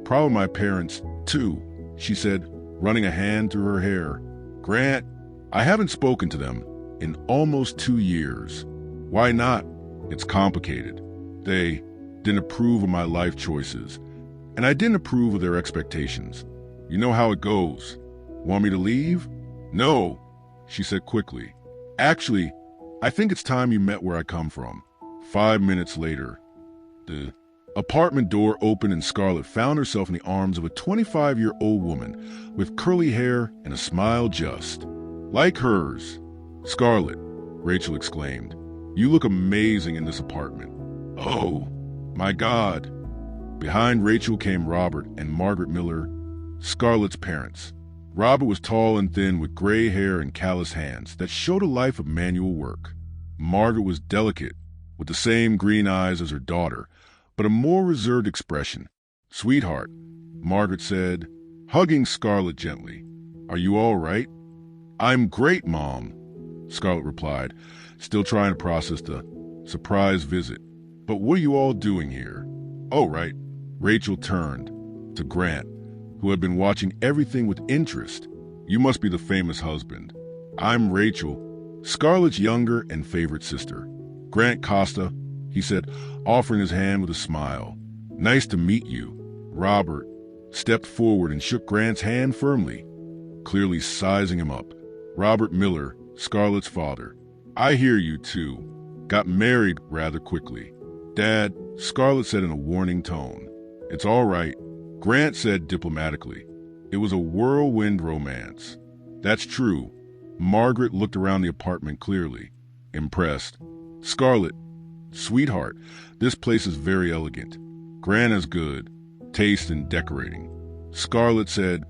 probably my parents, too," she said, running a hand through her hair. "Grant, I haven't spoken to them in almost 2 years." "Why not?" "It's complicated. They didn't approve of my life choices, and I didn't approve of their expectations. You know how it goes. Want me to leave?" "No," she said quickly. "Actually, I think it's time you met where I come from." 5 minutes later, the apartment door opened and Scarlett found herself in the arms of a 25-year-old woman with curly hair and a smile just like hers. "Scarlett," Rachel exclaimed, "you look amazing in this apartment." "Oh, my God." Behind Rachel came Robert and Margaret Miller, Scarlett's parents. Robert was tall and thin with gray hair and calloused hands that showed a life of manual work. Margaret was delicate, with the same green eyes as her daughter, but a more reserved expression. "Sweetheart," Margaret said, hugging Scarlett gently. "Are you all right?" "I'm great, Mom," Scarlett replied, still trying to process the surprise visit. "But what are you all doing here?" "Oh, right." Rachel turned to Grant, who had been watching everything with interest. "You must be the famous husband." "I'm Rachel, Scarlett's younger and favorite sister." "Grant Costa," he said, offering his hand with a smile. "Nice to meet you." Robert stepped forward and shook Grant's hand firmly, clearly sizing him up. "Robert Miller, Scarlett's father. I hear you too. Got married rather quickly." "Dad," Scarlett said in a warning tone. "It's all right," Grant said diplomatically. "It was a whirlwind romance." "That's true." Margaret looked around the apartment clearly, impressed. "Scarlett, sweetheart, this place is very elegant. Grant has good taste in decorating." Scarlett said,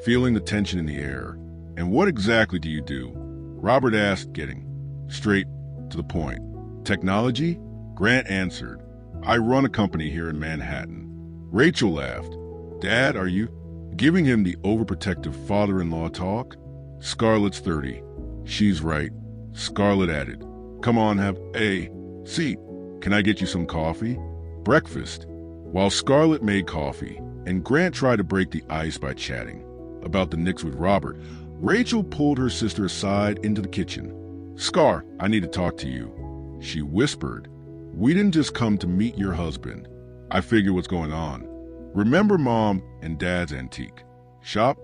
feeling the tension in the air. "And what exactly do you do?" Robert asked, getting straight to the point. "Technology?" Grant answered. "I run a company here in Manhattan." Rachel laughed. "Dad, are you giving him the overprotective father-in-law talk?" "Scarlett's 30. She's right," Scarlett added. "Come on, have a seat. Can I get you some coffee?" Breakfast. While Scarlett made coffee and Grant tried to break the ice by chatting about the Knicks with Robert, Rachel pulled her sister aside into the kitchen. "Scar, I need to talk to you," she whispered, We didn't just come to meet your husband. I figure what's going on. Remember Mom and Dad's antique shop?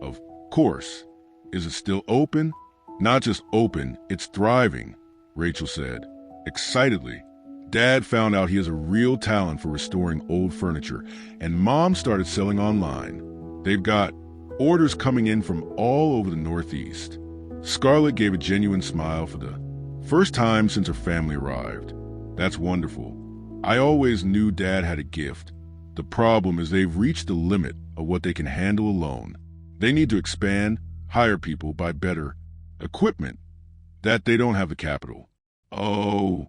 Of course. Is it still open? Not just open, it's thriving, Rachel said, excitedly. Dad found out he has a real talent for restoring old furniture, and Mom started selling online. They've got orders coming in from all over the Northeast. Scarlett gave a genuine smile for the first time since her family arrived. That's wonderful. I always knew Dad had a gift. The problem is they've reached the limit of what they can handle alone. They need to expand, hire people, buy better equipment. That they don't have the capital. Oh,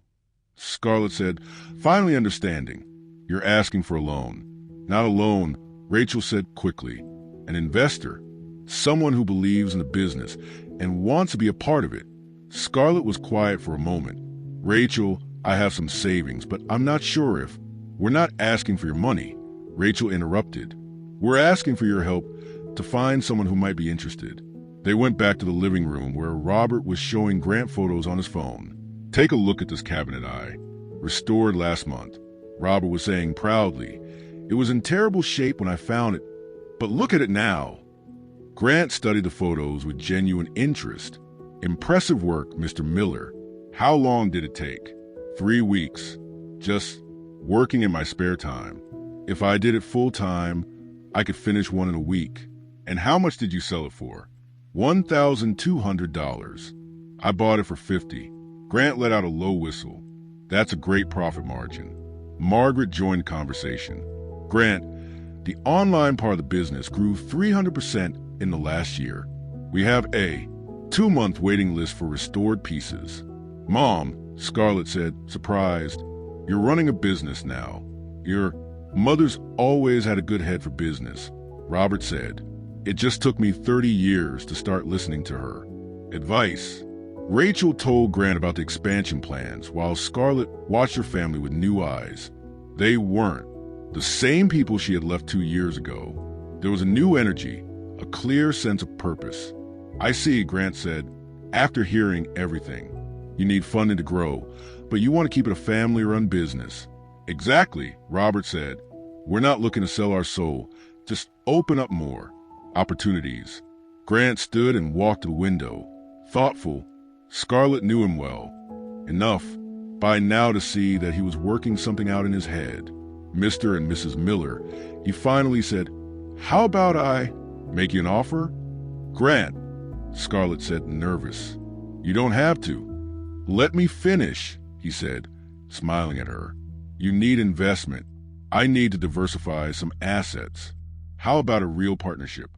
Scarlett said, finally understanding. You're asking for a loan. Not a loan, Rachel said quickly. An investor. Someone who believes in the business and wants to be a part of it. Scarlett was quiet for a moment. Rachel, I have some savings, but I'm not sure if... We're not asking for your money, Rachel interrupted. We're asking for your help to find someone who might be interested. They went back to the living room where Robert was showing Grant photos on his phone. Take a look at this cabinet I restored last month, Robert was saying proudly. It was in terrible shape when I found it, but look at it now. Grant studied the photos with genuine interest. Impressive work, Mr. Miller. How long did it take? 3 weeks. Just working in my spare time. If I did it full time, I could finish one in a week. And how much did you sell it for? $1,200. I bought it for $50. Grant let out a low whistle. That's a great profit margin. Margaret joined the conversation. Grant, the online part of the business grew 300% in the last year. We have a 2-month waiting list for restored pieces. Mom, Scarlett said, surprised, you're running a business now. Your mother's always had a good head for business, Robert said. It just took me 30 years to start listening to her. Advice. Rachel told Grant about the expansion plans while Scarlett watched her family with new eyes. They weren't the same people she had left 2 years ago. There was a new energy, a clear sense of purpose. I see, Grant said, after hearing everything. You need funding to grow, but you want to keep it a family-run business. Exactly, Robert said. We're not looking to sell our soul, just open up more opportunities. Grant stood and walked to the window, thoughtful. Scarlett knew him well, enough by now to see that he was working something out in his head. Mr. and Mrs. Miller, he finally said, how about I make you an offer? Grant, Scarlett said, nervous. You don't have to. Let me finish, he said, smiling at her. You need investment. I need to diversify some assets. How about a real partnership?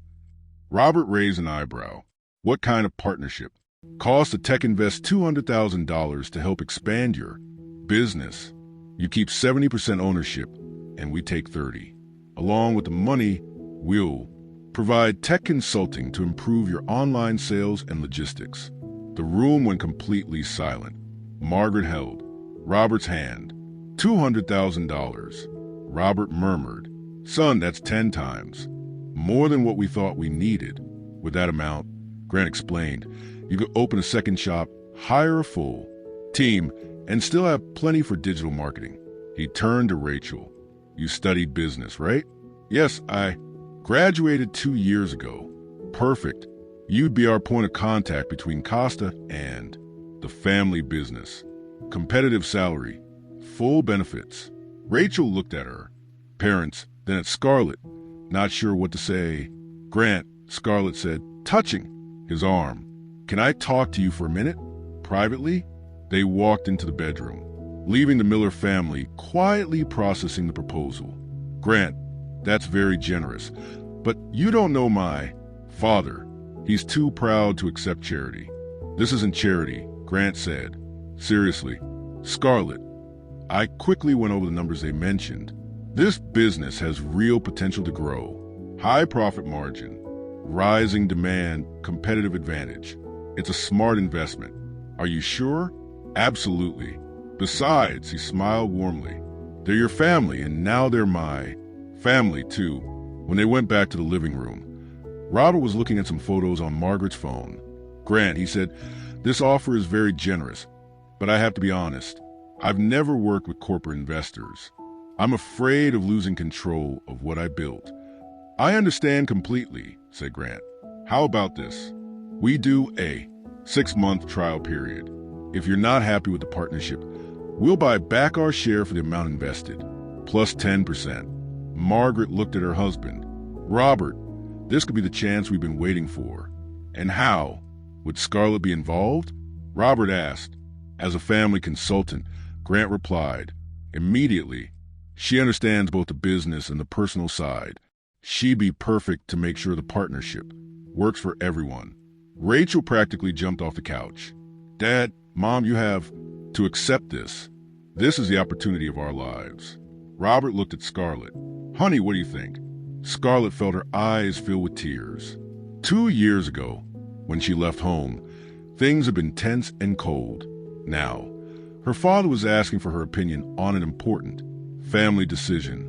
Robert raised an eyebrow. What kind of partnership? Cost the tech invest $200,000 to help expand your business. You keep 70% ownership, and we take 30. Along with the money, we'll provide tech consulting to improve your online sales and logistics. The room went completely silent. Margaret held Robert's hand. $200,000. Robert murmured, son, that's 10 times. More than what we thought we needed. With that amount, Grant explained, you could open a second shop, hire a full team, and still have plenty for digital marketing. He turned to Rachel. You studied business, right? Yes, I graduated 2 years ago. Perfect. You'd be our point of contact between Costa and the family business. Competitive salary, full benefits. Rachel looked at her parents, then at Scarlett, not sure what to say. Grant, Scarlett said, touching his arm. Can I talk to you for a minute? Privately? They walked into the bedroom, leaving the Miller family quietly processing the proposal. Grant, that's very generous, but you don't know my father. He's too proud to accept charity. This isn't charity, Grant said. Seriously, Scarlett. I quickly went over the numbers they mentioned. This business has real potential to grow. High profit margin, rising demand, competitive advantage. It's a smart investment. Are you sure? Absolutely. Besides, he smiled warmly. They're your family, and now they're my family, too. When they went back to the living room, Robert was looking at some photos on Margaret's phone. Grant, he said, this offer is very generous, but I have to be honest. I've never worked with corporate investors. I'm afraid of losing control of what I built. I understand completely, said Grant. How about this? We do a 6-month trial period. If you're not happy with the partnership, we'll buy back our share for the amount invested, plus 10%. Margaret looked at her husband. Robert, this could be the chance we've been waiting for. And how? Would Scarlett be involved? Robert asked. As a family consultant, Grant replied, immediately. She understands both the business and the personal side. She'd be perfect to make sure the partnership works for everyone. Rachel practically jumped off the couch. Dad, Mom, you have to accept this. This is the opportunity of our lives. Robert looked at Scarlett. Honey, what do you think? Scarlett felt her eyes fill with tears. 2 years ago, when she left home, things had been tense and cold. Now, her father was asking for her opinion on an important family decision.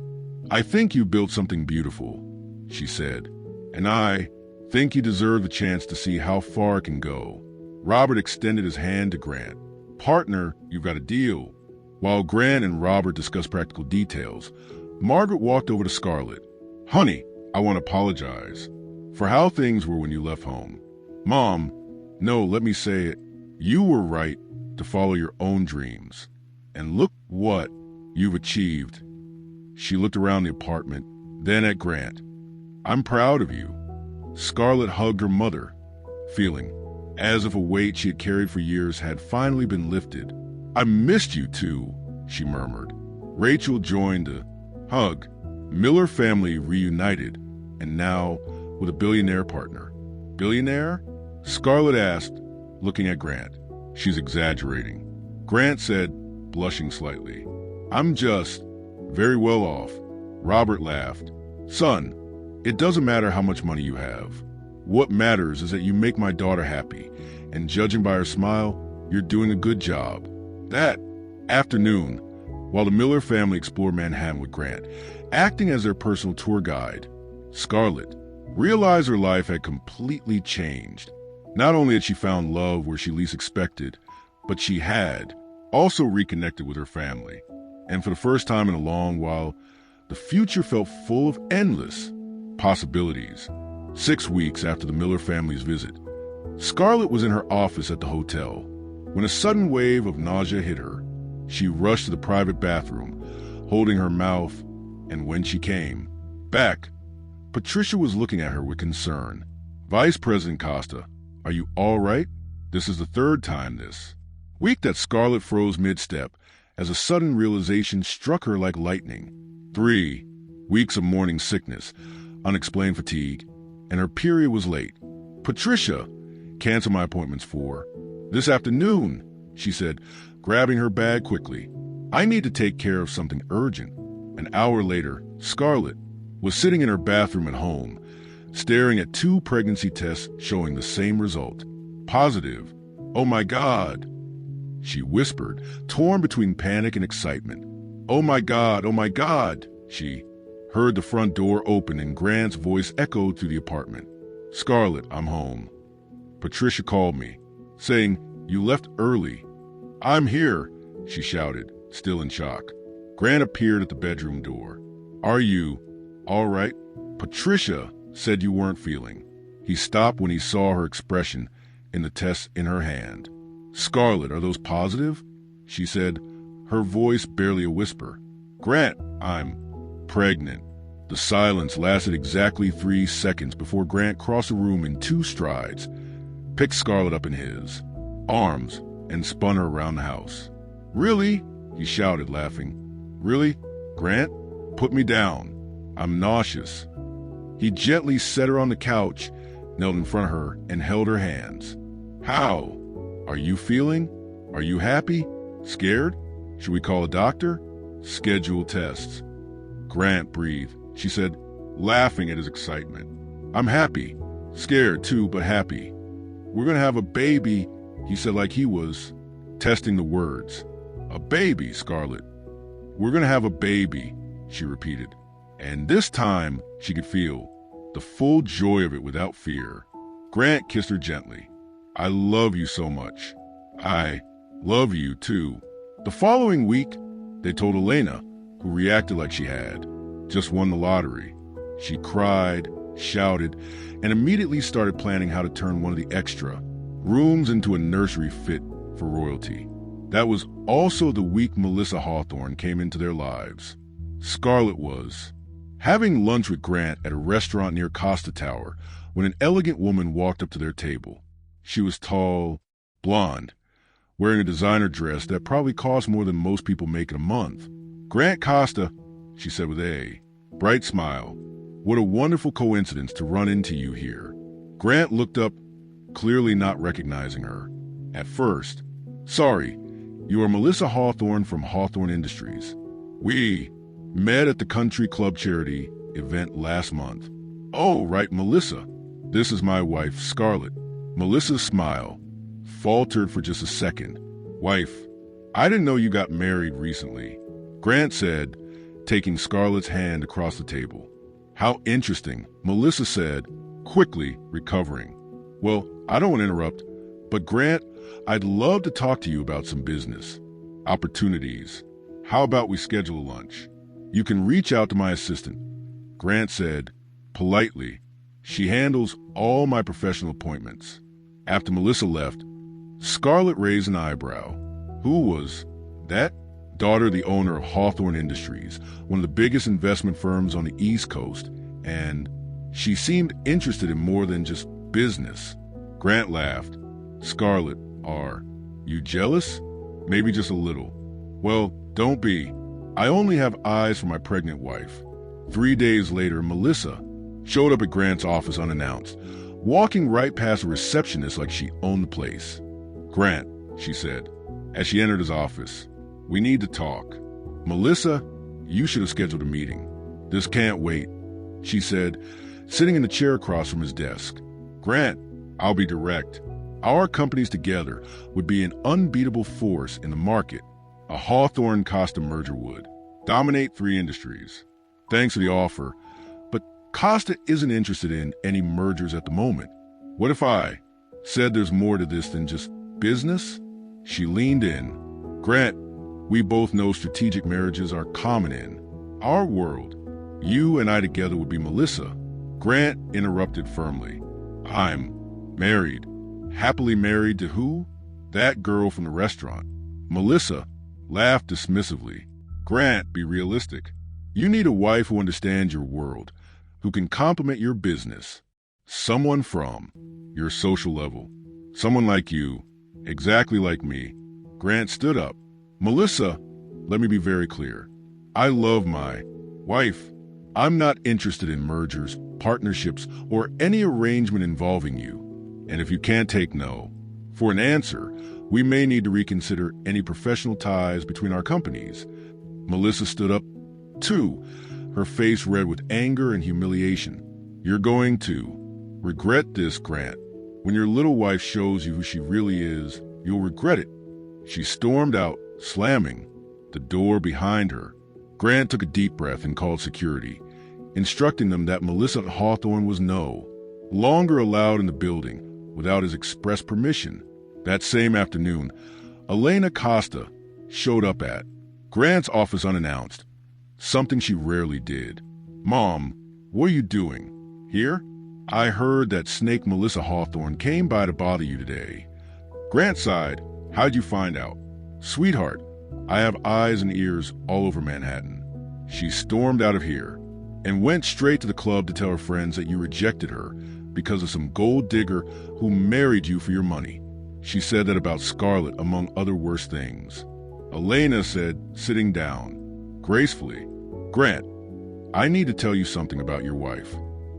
I think you built something beautiful, she said, and I think you deserve the chance to see how far it can go. Robert extended his hand to Grant. Partner, you've got a deal. While Grant and Robert discussed practical details, Margaret walked over to Scarlett. Honey, I want to apologize for how things were when you left home. Mom, no, let me say it. You were right to follow your own dreams. And look what you've achieved. She looked around the apartment, then at Grant. I'm proud of you. Scarlett hugged her mother, feeling as if a weight she had carried for years had finally been lifted. I missed you too, she murmured. Rachel joined the hug. Miller family reunited, and now with a billionaire partner. Billionaire? Scarlett asked, looking at Grant. She's exaggerating. Grant said, blushing slightly. I'm just very well off. Robert laughed. Son, it doesn't matter how much money you have. What matters is that you make my daughter happy, and judging by her smile, you're doing a good job. That afternoon, while the Miller family explored Manhattan with Grant, acting as their personal tour guide, Scarlett realized her life had completely changed. Not only had she found love where she least expected, but she had also reconnected with her family. And for the first time in a long while, the future felt full of endless possibilities. 6 weeks after the Miller family's visit, Scarlett was in her office at the hotel when a sudden wave of nausea hit her. She rushed to the private bathroom, holding her mouth, and when she came back, Patricia was looking at her with concern. Vice President Costa, are you all right? This is the third time this week that Scarlett froze mid-step as a sudden realization struck her like lightning. 3 weeks of morning sickness, unexplained fatigue, and her period was late. Patricia, cancel my appointments for this afternoon, she said, grabbing her bag quickly. I need to take care of something urgent. An hour later, Scarlett was sitting in her bathroom at home, staring at 2 pregnancy tests showing the same result. Positive. Oh my God, she whispered, torn between panic and excitement. Oh my God, she heard the front door open and Grant's voice echoed through the apartment. Scarlett, I'm home. Patricia called me, saying, you left early. I'm here, she shouted, still in shock. Grant appeared at the bedroom door. Are you all right? Patricia said you weren't feeling. He stopped when he saw her expression in the tests in her hand. Scarlett, are those positive? She said, her voice barely a whisper. Grant, I'm pregnant. The silence lasted exactly 3 seconds before Grant crossed the room in 2 strides, picked Scarlett up in his arms, and spun her around the house. Really? He shouted, laughing. Really? Grant? Put me down. I'm nauseous. He gently set her on the couch, knelt in front of her, and held her hands. How? Are you feeling? Are you happy? Scared? Should we call a doctor? Schedule tests. Grant breathed, she said, laughing at his excitement. I'm happy. Scared too, but happy. We're gonna have a baby, he said like he was testing the words. A baby, Scarlett. We're gonna have a baby, she repeated. And this time she could feel the full joy of it without fear. Grant kissed her gently. I love you so much. I love you too. The following week, they told Elena, who reacted like she had just won the lottery. She cried, shouted, and immediately started planning how to turn one of the extra rooms into a nursery fit for royalty. That was also the week Melissa Hawthorne came into their lives. Scarlett was having lunch with Grant at a restaurant near Costa Tower when an elegant woman walked up to their table. She was tall, blonde, wearing a designer dress that probably cost more than most people make in a month. "Grant Costa," she said with a bright smile. "What a wonderful coincidence to run into you here." Grant looked up, clearly not recognizing her at first. "Sorry, you are Melissa Hawthorne from Hawthorne Industries. We met at the country club charity event last month." "Oh, right, Melissa. This is my wife, Scarlett." Melissa's smile faltered for just a second. "Wife, I didn't know you got married recently," Grant said, taking Scarlett's hand across the table. "How interesting," Melissa said, quickly recovering. "Well, I don't want to interrupt, but Grant, I'd love to talk to you about some business opportunities. How about we schedule a lunch? You can reach out to my assistant," Grant said, politely. "She handles all my professional appointments." After Melissa left, Scarlett raised an eyebrow. Who was that? Daughter of the owner of Hawthorne Industries, one of the biggest investment firms on the East Coast, and she seemed interested in more than just business. Grant laughed. "Scarlett, are you jealous?" "Maybe just a little." "Well, don't be. I only have eyes for my pregnant wife." 3 days later, Melissa showed up at Grant's office unannounced, walking right past a receptionist like she owned the place. "Grant," she said, as she entered his office, "we need to talk." "Melissa, you should have scheduled a meeting. This can't wait," she said, sitting in the chair across from his desk. "Grant, I'll be direct. Our companies together would be an unbeatable force in the market. A Hawthorne-Costa merger would dominate 3 industries. Thanks for the offer, but Costa isn't interested in any mergers at the moment. What if I said there's more to this than just business?" She leaned in. "Grant, we both know strategic marriages are common in our world. You and I together would be Melissa." Grant interrupted firmly. "I'm married." "Happily married to who?" "That girl from the restaurant." Melissa laughed dismissively. "Grant, be realistic. You need a wife who understands your world, who can complement your business. Someone from your social level. Someone like you, exactly like me." Grant stood up. "Melissa, let me be very clear. I love my wife. I'm not interested in mergers, partnerships, or any arrangement involving you. And if you can't take no for an answer, we may need to reconsider any professional ties between our companies." Melissa stood up, too, her face red with anger and humiliation. "You're going to regret this, Grant. When your little wife shows you who she really is, you'll regret it." She stormed out, slamming the door behind her. Grant took a deep breath and called security, instructing them that Melissa Hawthorne was no longer allowed in the building without his express permission. That same afternoon, Elena Costa showed up at Grant's office unannounced, something she rarely did. "Mom, what are you doing here? I heard that snake Melissa Hawthorne came by to bother you today." Grant sighed. "How'd you find out?" "Sweetheart, I have eyes and ears all over Manhattan." She stormed out of here and went straight to the club to tell her friends that you rejected her because of some gold digger who married you for your money. She said that about Scarlett, among other worse things. Elena said, sitting down gracefully, "Grant, I need to tell you something about your wife."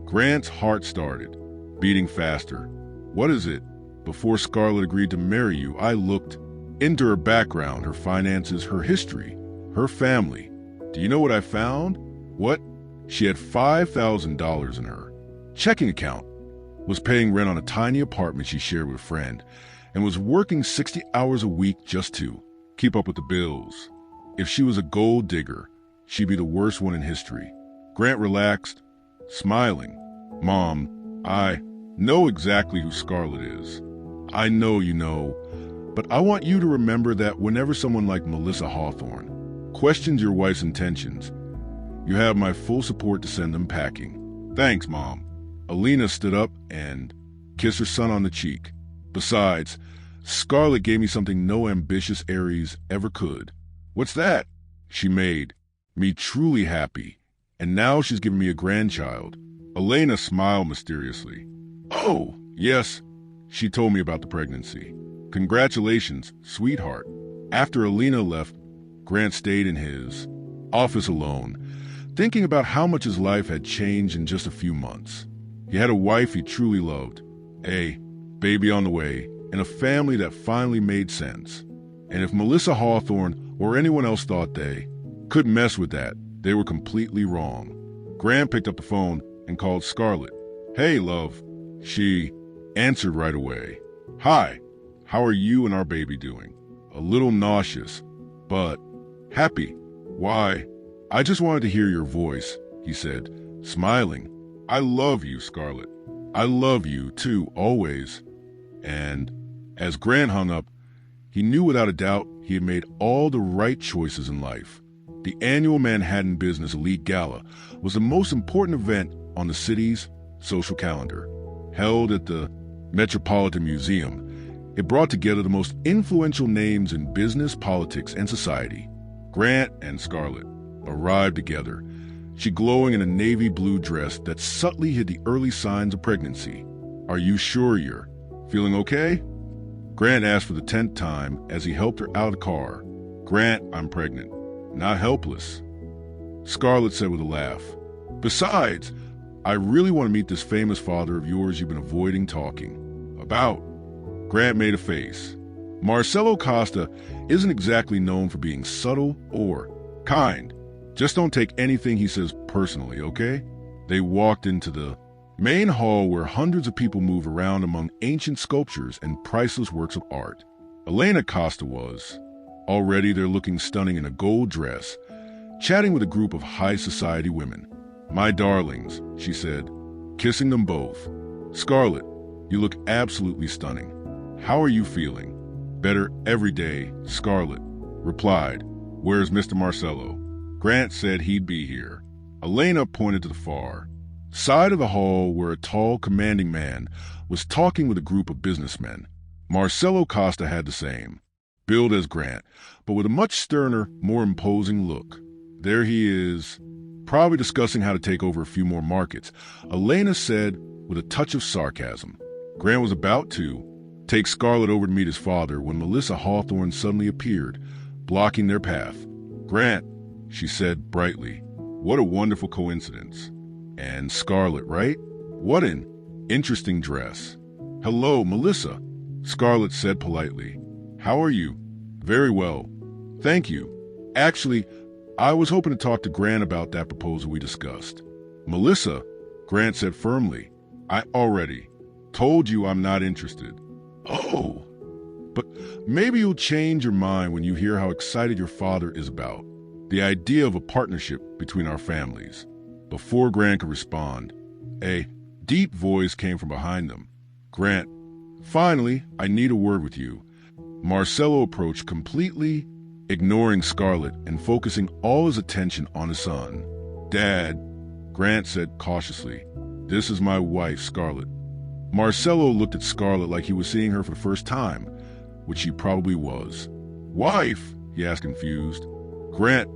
Grant's heart started beating faster. "What is it?" "Before Scarlett agreed to marry you, I looked into her background, her finances, her history, her family. Do you know what I found?" "What?" "She had $5,000 in her checking account, was paying rent on a tiny apartment she shared with a friend, and was working 60 hours a week just to keep up with the bills. If she was a gold digger, she'd be the worst one in history." Grant relaxed, smiling. "Mom, I know exactly who Scarlett is. I know you know, But I want you to remember that whenever someone like Melissa Hawthorne questions your wife's intentions, you have my full support to send them packing. Thanks, Mom. Alina stood up and kissed her son on the cheek. Besides, Scarlett gave me something no ambitious Aries ever could. What's that? She made me truly happy, and now she's giving me a grandchild. Elena smiled mysteriously. Oh, yes, she told me about the pregnancy. Congratulations, sweetheart. After Alina left, Grant stayed in his office alone, thinking about how much his life had changed in just a few months. He had a wife he truly loved, a baby on the way, and a family that finally made sense. And if Melissa Hawthorne or anyone else thought they could mess with that, they were completely wrong. Grant picked up the phone and called Scarlett. Hey, love. She answered right away. Hi, how are you and our baby doing? A little nauseous, but happy. Why, I just wanted to hear your voice, he said, smiling. I love you, Scarlett. I love you, too, always. And as Grant hung up, he knew without a doubt he had made all the right choices in life. The annual Manhattan Business Elite Gala was the most important event on the city's social calendar. Held at the Metropolitan Museum, it brought together the most influential names in business, politics, and society. Grant and Scarlett arrived together, she glowing in a navy blue dress that subtly hid the early signs of pregnancy. Are you sure you're feeling okay? Grant asked for the 10th time as he helped her out of the car. Grant, I'm pregnant. Not helpless. Scarlett said with a laugh. Besides, I really want to meet this famous father of yours you've been avoiding talking about. Grant made a face. Marcelo Costa isn't exactly known for being subtle or kind. Just don't take anything he says personally, okay? They walked into the main hall where hundreds of people move around among ancient sculptures and priceless works of art. Elena Costa was. Already they're looking stunning in a gold dress, chatting with a group of high society women. My darlings, she said, kissing them both. Scarlett, you look absolutely stunning. How are you feeling? Better every day, Scarlett replied. Where's Mr. Marcello? Grant said he'd be here. Elena pointed to the far side of the hall where a tall, commanding man was talking with a group of businessmen. Marcelo Costa had the same, billed as Grant, but with a much sterner, more imposing look. There he is, probably discussing how to take over a few more markets, Elena said with a touch of sarcasm. Grant was about to take Scarlett over to meet his father when Melissa Hawthorne suddenly appeared, blocking their path. Grant, she said brightly, what a wonderful coincidence. And Scarlett, right? What an interesting dress. Hello, Melissa, Scarlett said politely. How are you? Very well. Thank you. Actually, I was hoping to talk to Grant about that proposal we discussed. Melissa, Grant said firmly, I already told you I'm not interested. Oh, but maybe you'll change your mind when you hear how excited your father is about the idea of a partnership between our families. Before Grant could respond, a deep voice came from behind them. Grant, finally, I need a word with you. Marcelo approached, completely ignoring Scarlett and focusing all his attention on his son. Dad, Grant said cautiously, this is my wife, Scarlett. Marcelo looked at Scarlett like he was seeing her for the first time, which she probably was. Wife? He asked confused. Grant,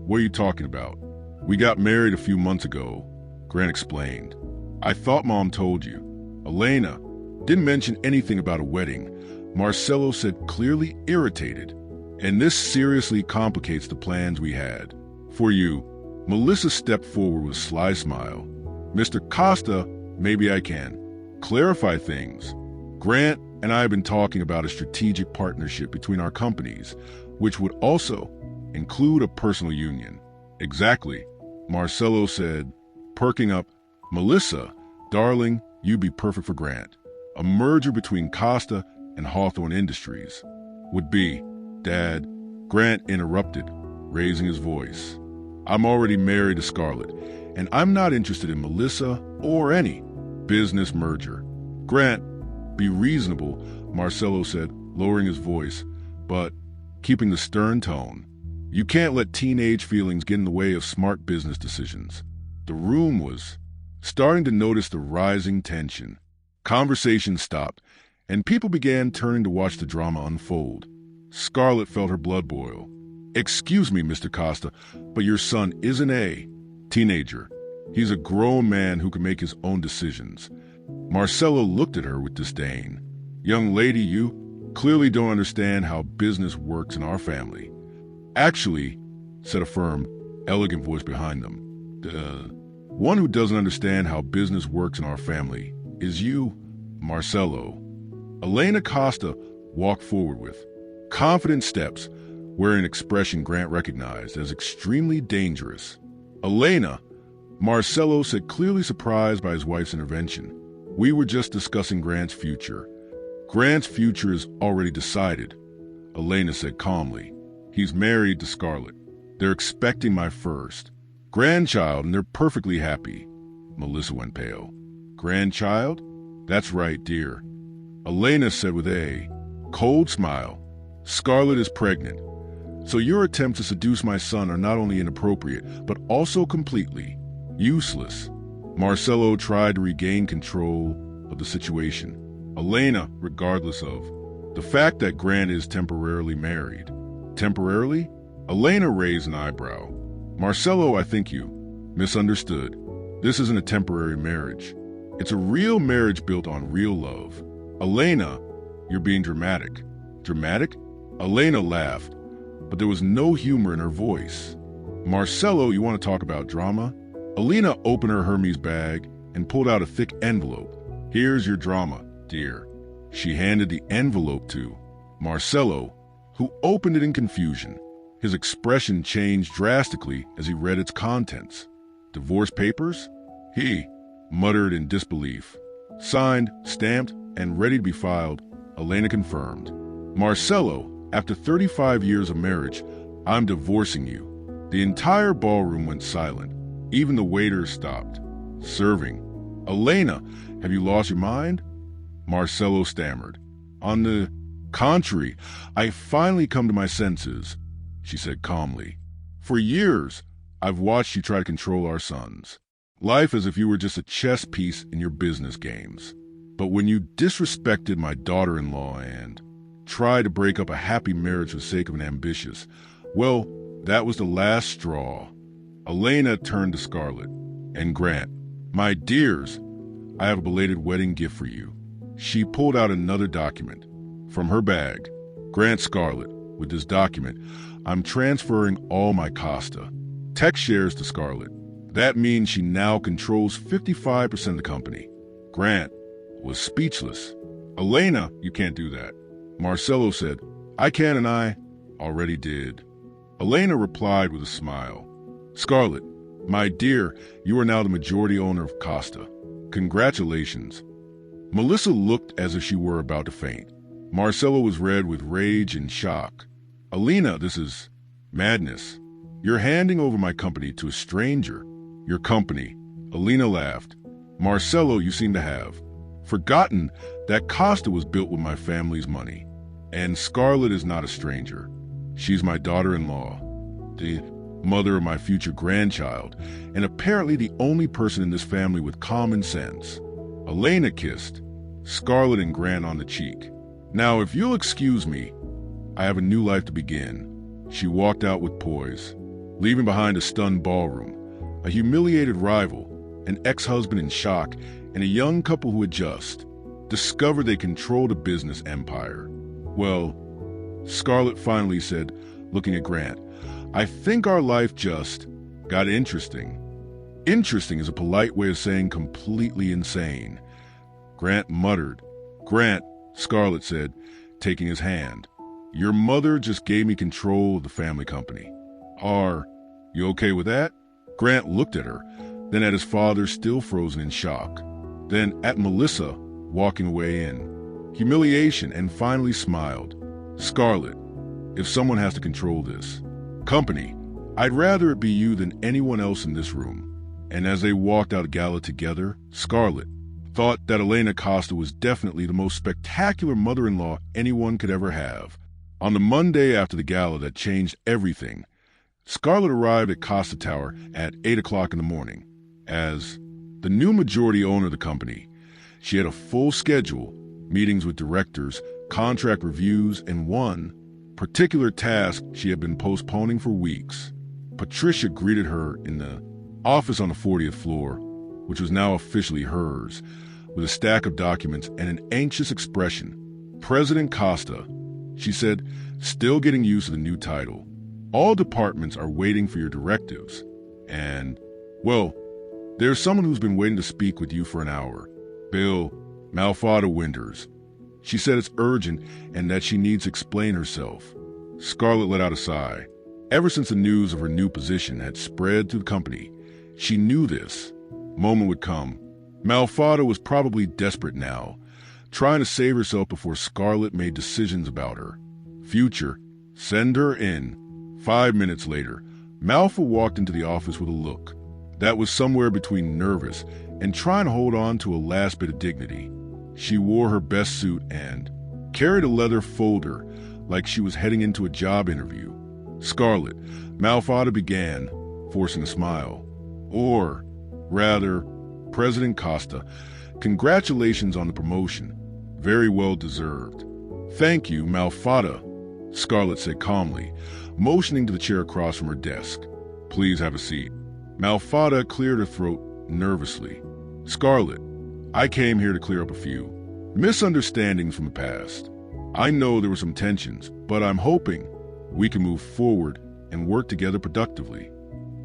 what are you talking about? We got married a few months ago, Grant explained. I thought Mom told you. Elena didn't mention anything about a wedding, Marcelo said, clearly irritated. And this seriously complicates the plans we had. For you, Melissa stepped forward with a sly smile. Mr. Costa, maybe I can clarify things. Grant and I have been talking about a strategic partnership between our companies, which would also include a personal union. Exactly, Marcelo said, perking up. Melissa, darling, you'd be perfect for Grant. A merger between Costa and Hawthorne Industries would be, Dad, Grant interrupted, raising his voice. I'm already married to Scarlett, and I'm not interested in Melissa or any business merger. Grant, be reasonable, Marcelo said, lowering his voice, but keeping the stern tone. You can't let teenage feelings get in the way of smart business decisions. The room was starting to notice the rising tension. Conversation stopped, and people began turning to watch the drama unfold. Scarlett felt her blood boil. "Excuse me, Mr. Costa, but your son isn't a teenager. He's a grown man who can make his own decisions." Marcelo looked at her with disdain. "Young lady, you clearly don't understand how business works in our family." "Actually," said a firm, elegant voice behind them, "the one who doesn't understand how business works in our family is you, Marcelo." Elena Costa walked forward with confident steps, wearing an expression Grant recognized as extremely dangerous. "Elena," Marcelo said, clearly surprised by his wife's intervention. "We were just discussing Grant's future." "Grant's future is already decided," Elena said calmly. "He's married to Scarlett. They're expecting my first grandchild, and they're perfectly happy." Melissa went pale. "Grandchild? That's right, dear," Elena said with a cold smile. "Scarlett is pregnant. So your attempts to seduce my son are not only inappropriate, but also completely useless." Marcelo tried to regain control of the situation. "Elena, regardless of the fact that Grant is temporarily married." "Temporarily?" Elena raised an eyebrow. "Marcelo, I think you misunderstood. This isn't a temporary marriage. It's a real marriage built on real love." "Elena, you're being dramatic." "Dramatic?" Elena laughed, but there was no humor in her voice. "Marcelo, you want to talk about drama?" Elena opened her Hermes bag and pulled out a thick envelope. "Here's your drama, dear." She handed the envelope to Marcelo, who opened it in confusion. His expression changed drastically as he read its contents. "Divorce papers?" he muttered in disbelief. "Signed, stamped, and ready to be filed," Elena confirmed. "Marcelo, after 35 years of marriage, I'm divorcing you." The entire ballroom went silent. Even the waiters stopped serving. "Elena, have you lost your mind?" Marcelo stammered. "On the contrary, I finally come to my senses," she said calmly. "For years, I've watched you try to control our sons. Life as if you were just a chess piece in your business games. But when you disrespected my daughter-in-law and tried to break up a happy marriage for the sake of an ambitious, well, that was the last straw." Elena turned to Scarlett and Grant. "My dears, I have a belated wedding gift for you." She pulled out another document from her bag. "Grant, Scarlett, with this document, I'm transferring all my Costa tech shares to Scarlett. That means she now controls 55% of the company." Grant was speechless. "Elena, you can't do that." Marcelo said, "I can, and I already did." Elena replied with a smile. "Scarlett, my dear, you are now the majority owner of Costa. Congratulations." Melissa looked as if she were about to faint. Marcelo was red with rage and shock. "Elena, this is madness. You're handing over my company to a stranger." "Your company," Elena laughed. "Marcelo, you seem to have forgotten that Costa was built with my family's money. And Scarlett is not a stranger. She's my daughter-in-law, the mother of my future grandchild, and apparently the only person in this family with common sense." Elena kissed Scarlett and Grant on the cheek. "Now, if you'll excuse me, I have a new life to begin." She walked out with poise, leaving behind a stunned ballroom, a humiliated rival, an ex-husband in shock, and a young couple who had just discovered they controlled a business empire. "Well," Scarlett finally said, looking at Grant, "I think our life just got interesting." Interesting is a polite way of saying completely insane. Grant muttered. "Grant," Scarlett said, taking his hand, "your mother just gave me control of the family company. Are you okay with that?" Grant looked at her, then at his father, still frozen in shock, then at Melissa, walking away in humiliation, and finally smiled. "Scarlett, if someone has to control this company, I'd rather it be you than anyone else in this room." And as they walked out of gala together, Scarlett thought that Elena Costa was definitely the most spectacular mother-in-law anyone could ever have. On the Monday after the gala that changed everything, Scarlett arrived at Costa Tower at 8 o'clock in the morning. As the new majority owner of the company, she had a full schedule, meetings with directors, contract reviews, and one particular task she had been postponing for weeks. Patricia greeted her in the office on the 40th floor, which was now officially hers, with a stack of documents and an anxious expression. "President Costa," she said, still getting used to the new title, "all departments are waiting for your directives. And, well, there's someone who's been waiting to speak with you for an hour. Bill Malfada Winters. She said it's urgent and that she needs to explain herself." Scarlett let out a sigh. Ever since the news of her new position had spread through the company, she knew this moment would come. Malfada was probably desperate now, trying to save herself before Scarlett made decisions about her future. Send her in. 5 minutes later, Malfa walked into the office with a look that was somewhere between nervous and trying to hold on to a last bit of dignity. She wore her best suit and carried a leather folder like she was heading into a job interview. "Scarlett," Malfada began, forcing a smile. "Or, rather, President Costa, congratulations on the promotion. Very well deserved." "Thank you, Malfada," Scarlett said calmly, motioning to the chair across from her desk. "Please have a seat." Malfada cleared her throat nervously. "Scarlett, I came here to clear up a few misunderstandings from the past. I know there were some tensions, but I'm hoping we can move forward and work together productively."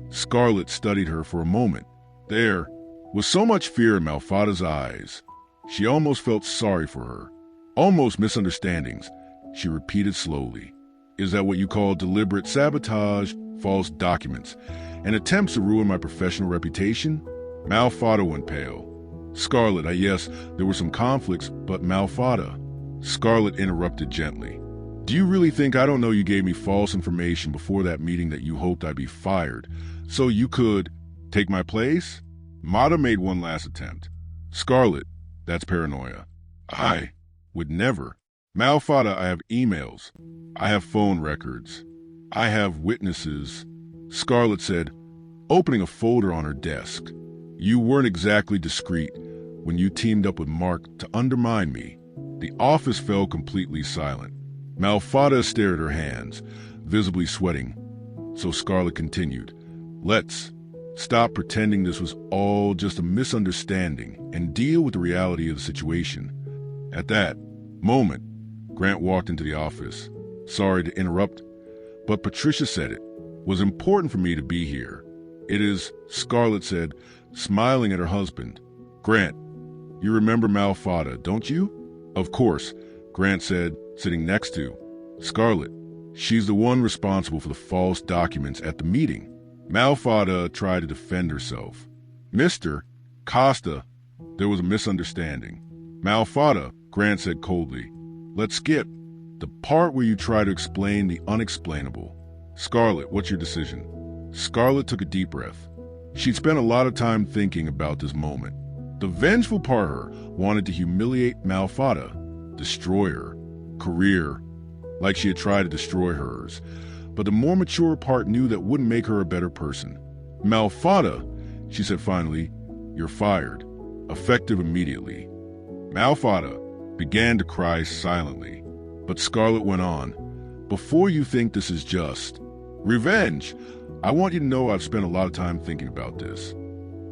Scarlett studied her for a moment. There was so much fear in Malfada's eyes. She almost felt sorry for her. "Almost misunderstandings," she repeated slowly. "Is that what you call deliberate sabotage, false documents, and attempts to ruin my professional reputation?" Malfada went pale. "Scarlett, yes, there were some conflicts, but Malfada," Scarlett interrupted gently. "Do you really think I don't know you gave me false information before that meeting that you hoped I'd be fired, so you could take my place?" Mata made one last attempt. "Scarlett, that's paranoia. I would never." "Malfada, I have emails. I have phone records. I have witnesses," Scarlett said, opening a folder on her desk. "You weren't exactly discreet when you teamed up with Mark to undermine me." The office fell completely silent. Malfada stared at her hands, visibly sweating. So Scarlett continued, "Let's stop pretending this was all just a misunderstanding and deal with the reality of the situation." At that moment, Grant walked into the office. "Sorry to interrupt, but Patricia said it was important for me to be here." "It is," Scarlett said, smiling at her husband. "Grant, you remember Malfada, don't you?" "Of course," Grant said, sitting next to Scarlett. "She's the one responsible for the false documents at the meeting." Malfada tried to defend herself. "Mr. Costa, there was a misunderstanding." "Malfada," Grant said coldly, "let's skip the part where you try to explain the unexplainable." "Scarlett, what's your decision?" Scarlett took a deep breath. She'd spent a lot of time thinking about this moment. The vengeful part of her wanted to humiliate Malfada, destroy her career, like she had tried to destroy hers. But the more mature part knew that wouldn't make her a better person. "Malfada," she said finally, "you're fired, effective immediately." Malfada began to cry silently, but Scarlett went on, "Before you think this is just revenge, I want you to know I've spent a lot of time thinking about this."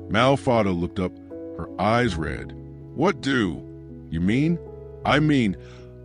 Malfada looked up, her eyes red. "What do you mean?" I mean,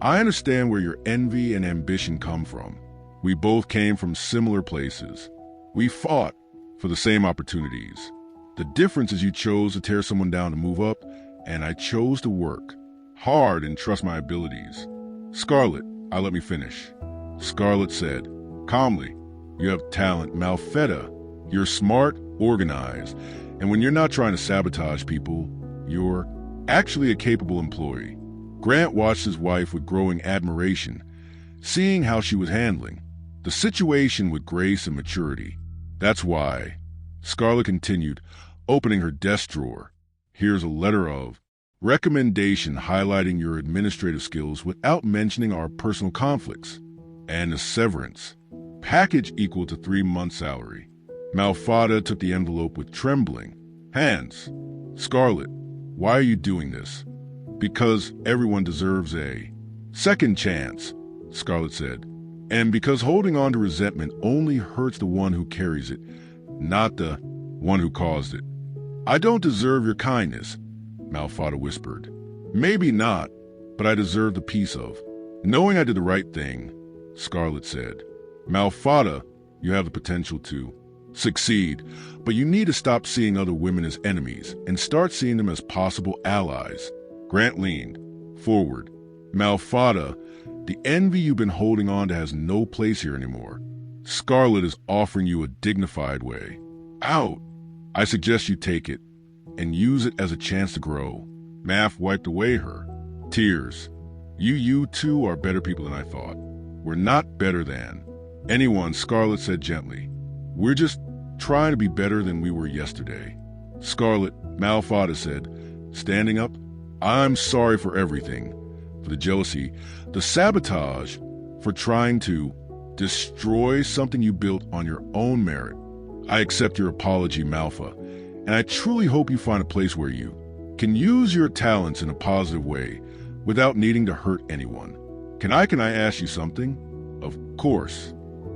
I understand where your envy and ambition come from. We both came from similar places. We fought for the same opportunities. The difference is you chose to tear someone down to move up, and I chose to work hard and trust my abilities." "Scarlett, let me finish," Scarlett said calmly. "You have talent, Malfada. You're smart, organized, and when you're not trying to sabotage people, you're actually a capable employee." Grant watched his wife with growing admiration, seeing how she was handling the situation with grace and maturity. "That's why," Scarlett continued, opening her desk drawer. "Here's a letter of Recommendation highlighting your administrative skills without mentioning our personal conflicts. And a severance. Package equal to 3 months' salary. Malfada took the envelope with trembling hands. Scarlett, why are you doing this? Because everyone deserves a second chance, Scarlett said. And because holding on to resentment only hurts the one who carries it, not the one who caused it. I don't deserve your kindness, Malfada whispered. Maybe not, but I deserve the peace of knowing I did the right thing, Scarlett said. Malfada, you have the potential to succeed, but you need to stop seeing other women as enemies and start seeing them as possible allies. Grant leaned forward. Malfada, the envy you've been holding on to has no place here anymore. Scarlett is offering you a dignified way out. I suggest you take it and use it as a chance to grow. Math wiped away her tears. You two are better people than I thought. We're not better than anyone, Scarlett said gently. We're just trying to be better than we were yesterday. Scarlett, Malfada said, standing up. I'm sorry for everything, for the jealousy, the sabotage, for trying to destroy something you built on your own merit. I accept your apology, Malfa, and I truly hope you find a place where you can use your talents in a positive way without needing to hurt anyone. Can I ask you something? Of course.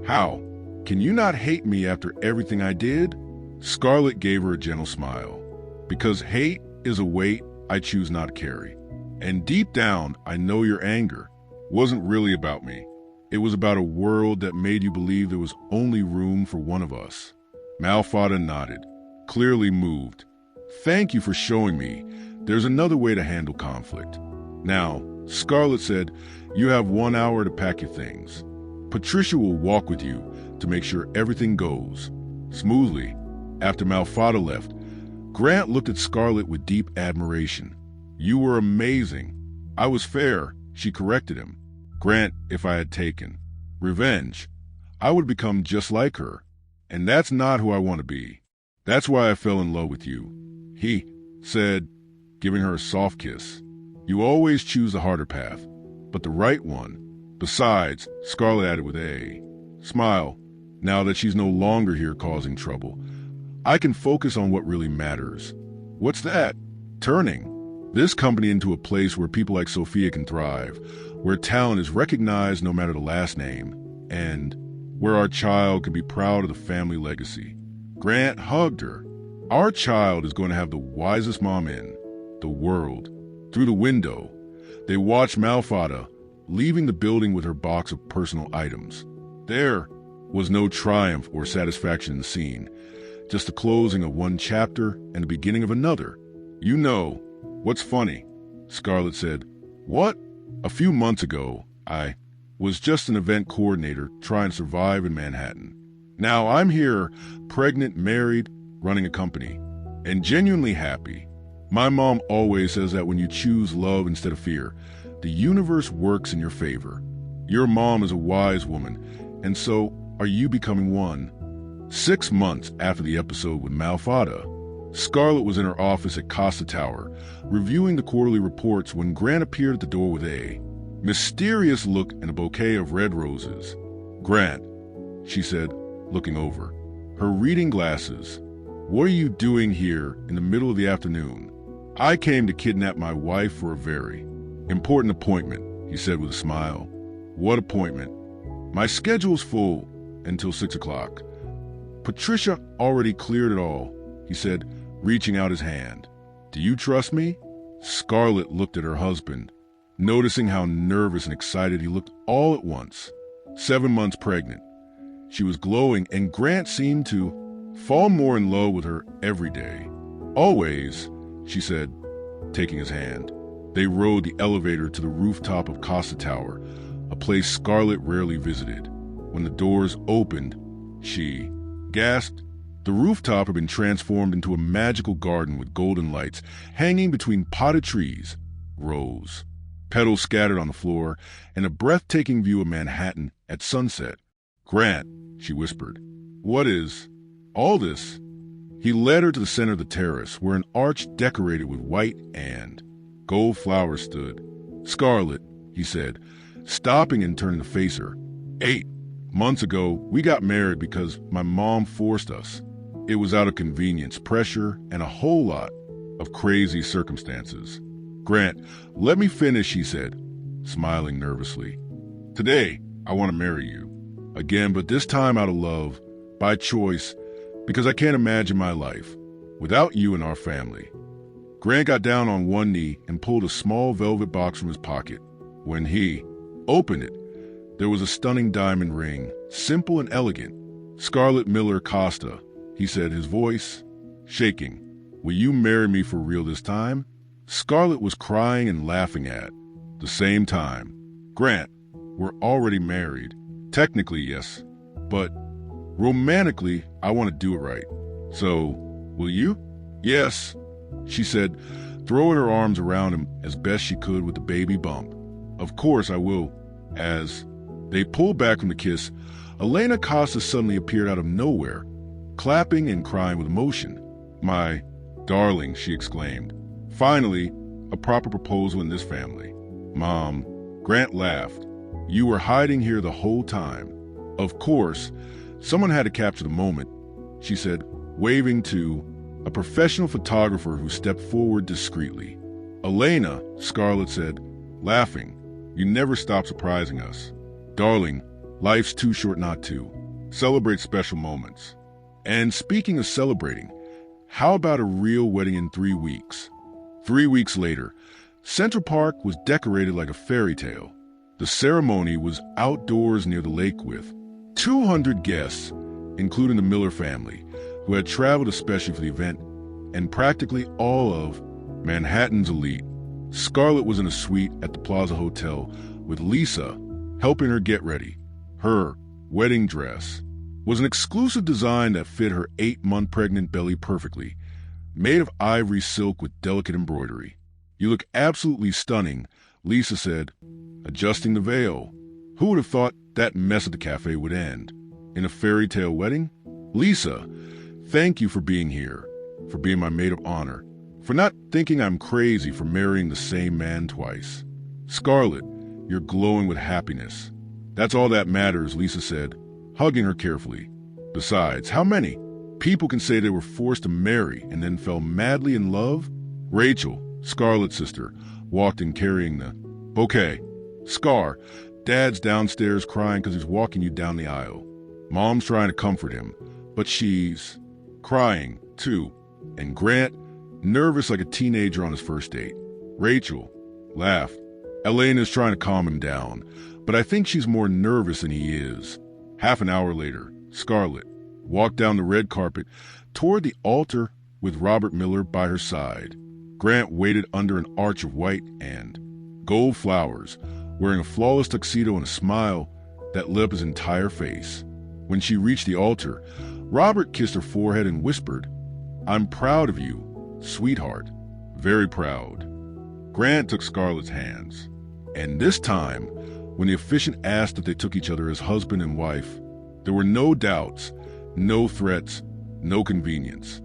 How? Can you not hate me after everything I did? Scarlett gave her a gentle smile. Because hate is a weight I choose not to carry. And deep down, I know your anger wasn't really about me. It was about a world that made you believe there was only room for one of us. Malfada nodded, clearly moved. Thank you for showing me there's another way to handle conflict. Now, Scarlett said, you have 1 hour to pack your things. Patricia will walk with you to make sure everything goes smoothly. After Malfada left, Grant looked at Scarlett with deep admiration. You were amazing. I was fair, she corrected him. Grant, if I had taken revenge, I would become just like her. And that's not who I want to be. That's why I fell in love with you. He said, giving her a soft kiss. You always choose the harder path, but the right one. Besides, Scarlett added with a smile, now that she's no longer here causing trouble, I can focus on what really matters. What's that? Turning this company into a place where people like Sophia can thrive, where talent is recognized no matter the last name, and where our child can be proud of the family legacy. Grant hugged her. Our child is going to have the wisest mom in the world. Through the window, they watched Malfada leaving the building with her box of personal items. There was no triumph or satisfaction in the scene, just the closing of one chapter and the beginning of another. You know, what's funny? Scarlett said. What? A few months ago, I was just an event coordinator trying to survive in Manhattan. Now I'm here, pregnant, married, running a company, and genuinely happy. My mom always says that when you choose love instead of fear, the universe works in your favor. Your mom is a wise woman, and so are you becoming one. 6 months after the episode with Malfada, Scarlett was in her office at Costa Tower, reviewing the quarterly reports when Grant appeared at the door with a mysterious look and a bouquet of red roses. Grant, she said, looking over her reading glasses. What are you doing here in the middle of the afternoon? I came to kidnap my wife for a very important appointment, he said with a smile. What appointment? My schedule's full until 6 o'clock. Patricia already cleared it all, he said, reaching out his hand. Do you trust me? Scarlett looked at her husband, noticing how nervous and excited he looked all at once. 7 months pregnant. She was glowing, and Grant seemed to fall more in love with her every day. Always, she said, taking his hand. They rode the elevator to the rooftop of Costa Tower, a place Scarlett rarely visited. When the doors opened, she gasped. The rooftop had been transformed into a magical garden with golden lights hanging between potted trees, rose, petals scattered on the floor, and a breathtaking view of Manhattan at sunset. Grant, she whispered, what is all this? He led her to the center of the terrace, where an arch decorated with white and Gold flowers stood. "Scarlett," he said, stopping and turning to face her. "8 months ago, we got married because my mom forced us. It was out of convenience, pressure, and a whole lot of crazy circumstances." "Grant, let me finish," he said, smiling nervously. "Today, I want to marry you. Again, but this time out of love, by choice, because I can't imagine my life without you and our family." Grant got down on one knee and pulled a small velvet box from his pocket. When he opened it, there was a stunning diamond ring, simple and elegant. "Scarlett Miller Costa," he said, his voice shaking. "Will you marry me for real this time?" Scarlett was crying and laughing at the same time. "Grant, we're already married. Technically, yes, but romantically, I want to do it right. So, will you?" "Yes," she said, throwing her arms around him as best she could with the baby bump. "Of course I will." As they pulled back from the kiss, Elena Costa suddenly appeared out of nowhere, clapping and crying with emotion. "My darling," she exclaimed. "Finally, a proper proposal in this family." "Mom," Grant laughed. "You were hiding here the whole time." "Of course, someone had to capture the moment," she said, waving to a professional photographer who stepped forward discreetly. "Elena," Scarlett said, laughing, "you never stop surprising us. Darling, life's too short not to. Celebrate special moments. And speaking of celebrating, how about a real wedding in 3 weeks?" 3 weeks later, Central Park was decorated like a fairy tale. The ceremony was outdoors near the lake with 200 guests, including the Miller family, who had traveled especially for the event, and practically all of Manhattan's elite. Scarlett was in a suite at the Plaza Hotel with Lisa helping her get ready. Her wedding dress was an exclusive design that fit her 8-month pregnant belly perfectly, made of ivory silk with delicate embroidery. "You look absolutely stunning," Lisa said, adjusting the veil. "Who would have thought that mess at the cafe would end in a fairy tale wedding?" "Lisa, thank you for being here, for being my maid of honor, for not thinking I'm crazy for marrying the same man twice." "Scarlett, you're glowing with happiness. That's all that matters," Lisa said, hugging her carefully. "Besides, how many people can say they were forced to marry and then fell madly in love?" Rachel, Scarlett's sister, walked in carrying the bouquet. "Scar, Dad's downstairs crying because he's walking you down the aisle. Mom's trying to comfort him, but she's crying too." And Grant, nervous like a teenager on his first date. Rachel laughed. "Elena's trying to calm him down, but I think she's more nervous than he is." Half an hour later, Scarlett walked down the red carpet toward the altar with Robert Miller by her side. Grant waited under an arch of white and gold flowers, wearing a flawless tuxedo and a smile that lit up his entire face. When she reached the altar, Robert kissed her forehead and whispered, "I'm proud of you, sweetheart, very proud." Grant took Scarlett's hands, and this time, when the officiant asked if they took each other as husband and wife, there were no doubts, no threats, no convenience.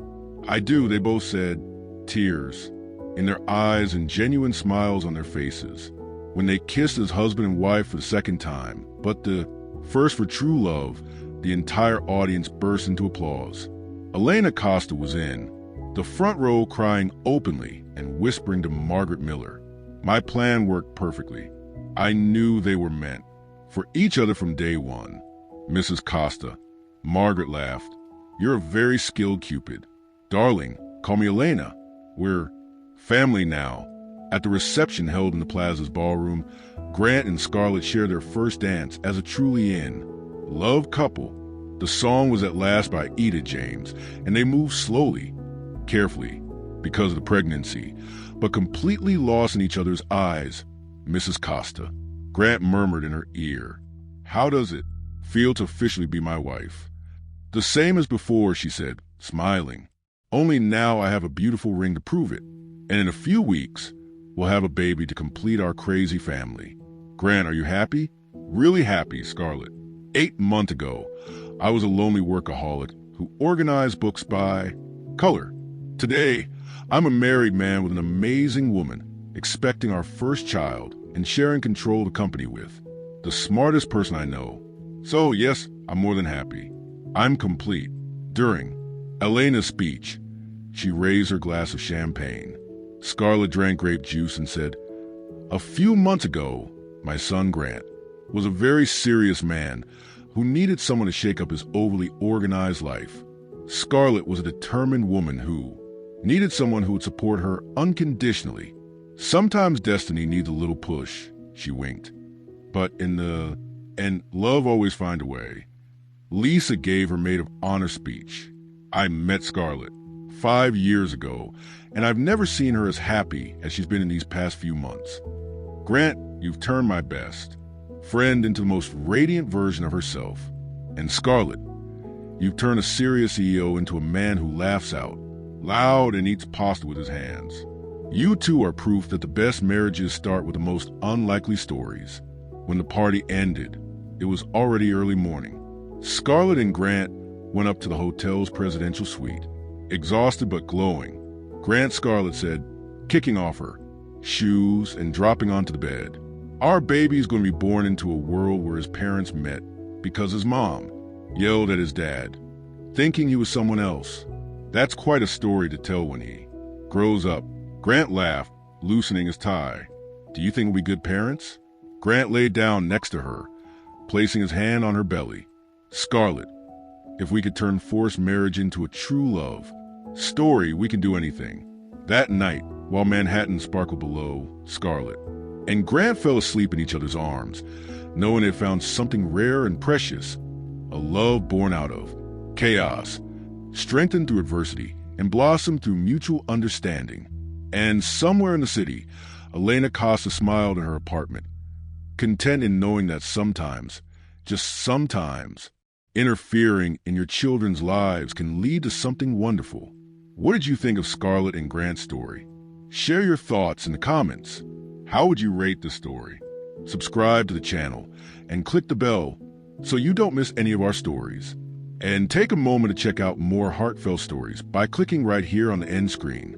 "I do," they both said, tears in their eyes and genuine smiles on their faces. When they kissed as husband and wife for the second time, but the first for true love, the entire audience burst into applause. Elena Costa was in the front row, crying openly and whispering to Margaret Miller, "My plan worked perfectly. I knew they were meant for each other from day one." "Mrs. Costa," Margaret laughed, "you're a very skilled Cupid. Darling, call me Elena. We're family now." At the reception held in the Plaza's ballroom, Grant and Scarlett shared their first dance as a truly in love couple. The song was At Last by Etta James, and they moved slowly, carefully, because of the pregnancy, but completely lost in each other's eyes. "Mrs. Costa," Grant murmured in her ear, "how does it feel to officially be my wife?" "The same as before," she said, smiling. "Only now I have a beautiful ring to prove it, and in a few weeks, we'll have a baby to complete our crazy family." "Grant, are you happy?" "Really happy, Scarlett. 8 months ago, I was a lonely workaholic who organized books by color. Today, I'm a married man with an amazing woman, expecting our first child and sharing control of the company with the smartest person I know. So yes, I'm more than happy. I'm complete. During Elena's speech, she raised her glass of champagne. Scarlett drank grape juice and said, "A few months ago, my son Grant was a very serious man who needed someone to shake up his overly organized life. Scarlett was a determined woman who needed someone who would support her unconditionally. Sometimes destiny needs a little push," she winked. "But in the end, love always finds a way." Lisa gave her maid of honor speech. I met Scarlett 5 years ago, and I've never seen her as happy as she's been in these past few months. "Grant, you've turned my best friend into the most radiant version of herself. And Scarlett, you've turned a serious CEO into a man who laughs out loud and eats pasta with his hands. You two are proof that the best marriages start with the most unlikely stories." When the party ended, it was already early morning. Scarlett and Grant went up to the hotel's presidential suite. Exhausted but glowing, Grant Scarlett said, kicking off her shoes and dropping onto the bed, "Our baby's going to be born into a world where his parents met because his mom yelled at his dad, thinking he was someone else. That's quite a story to tell when he grows up." Grant laughed, loosening his tie. "Do you think we'll be good parents?" Grant laid down next to her, placing his hand on her belly. "Scarlett, if we could turn forced marriage into a true love story, we can do anything." That night, while Manhattan sparkled below, Scarlett and Grant fell asleep in each other's arms, knowing they found something rare and precious, a love born out of chaos, strengthened through adversity, and blossomed through mutual understanding. And somewhere in the city, Elena Costa smiled in her apartment, content in knowing that sometimes, just sometimes, interfering in your children's lives can lead to something wonderful. What did you think of Scarlett and Grant's story? Share your thoughts in the comments. How would you rate the story? Subscribe to the channel and click the bell so you don't miss any of our stories. And take a moment to check out more heartfelt stories by clicking right here on the end screen.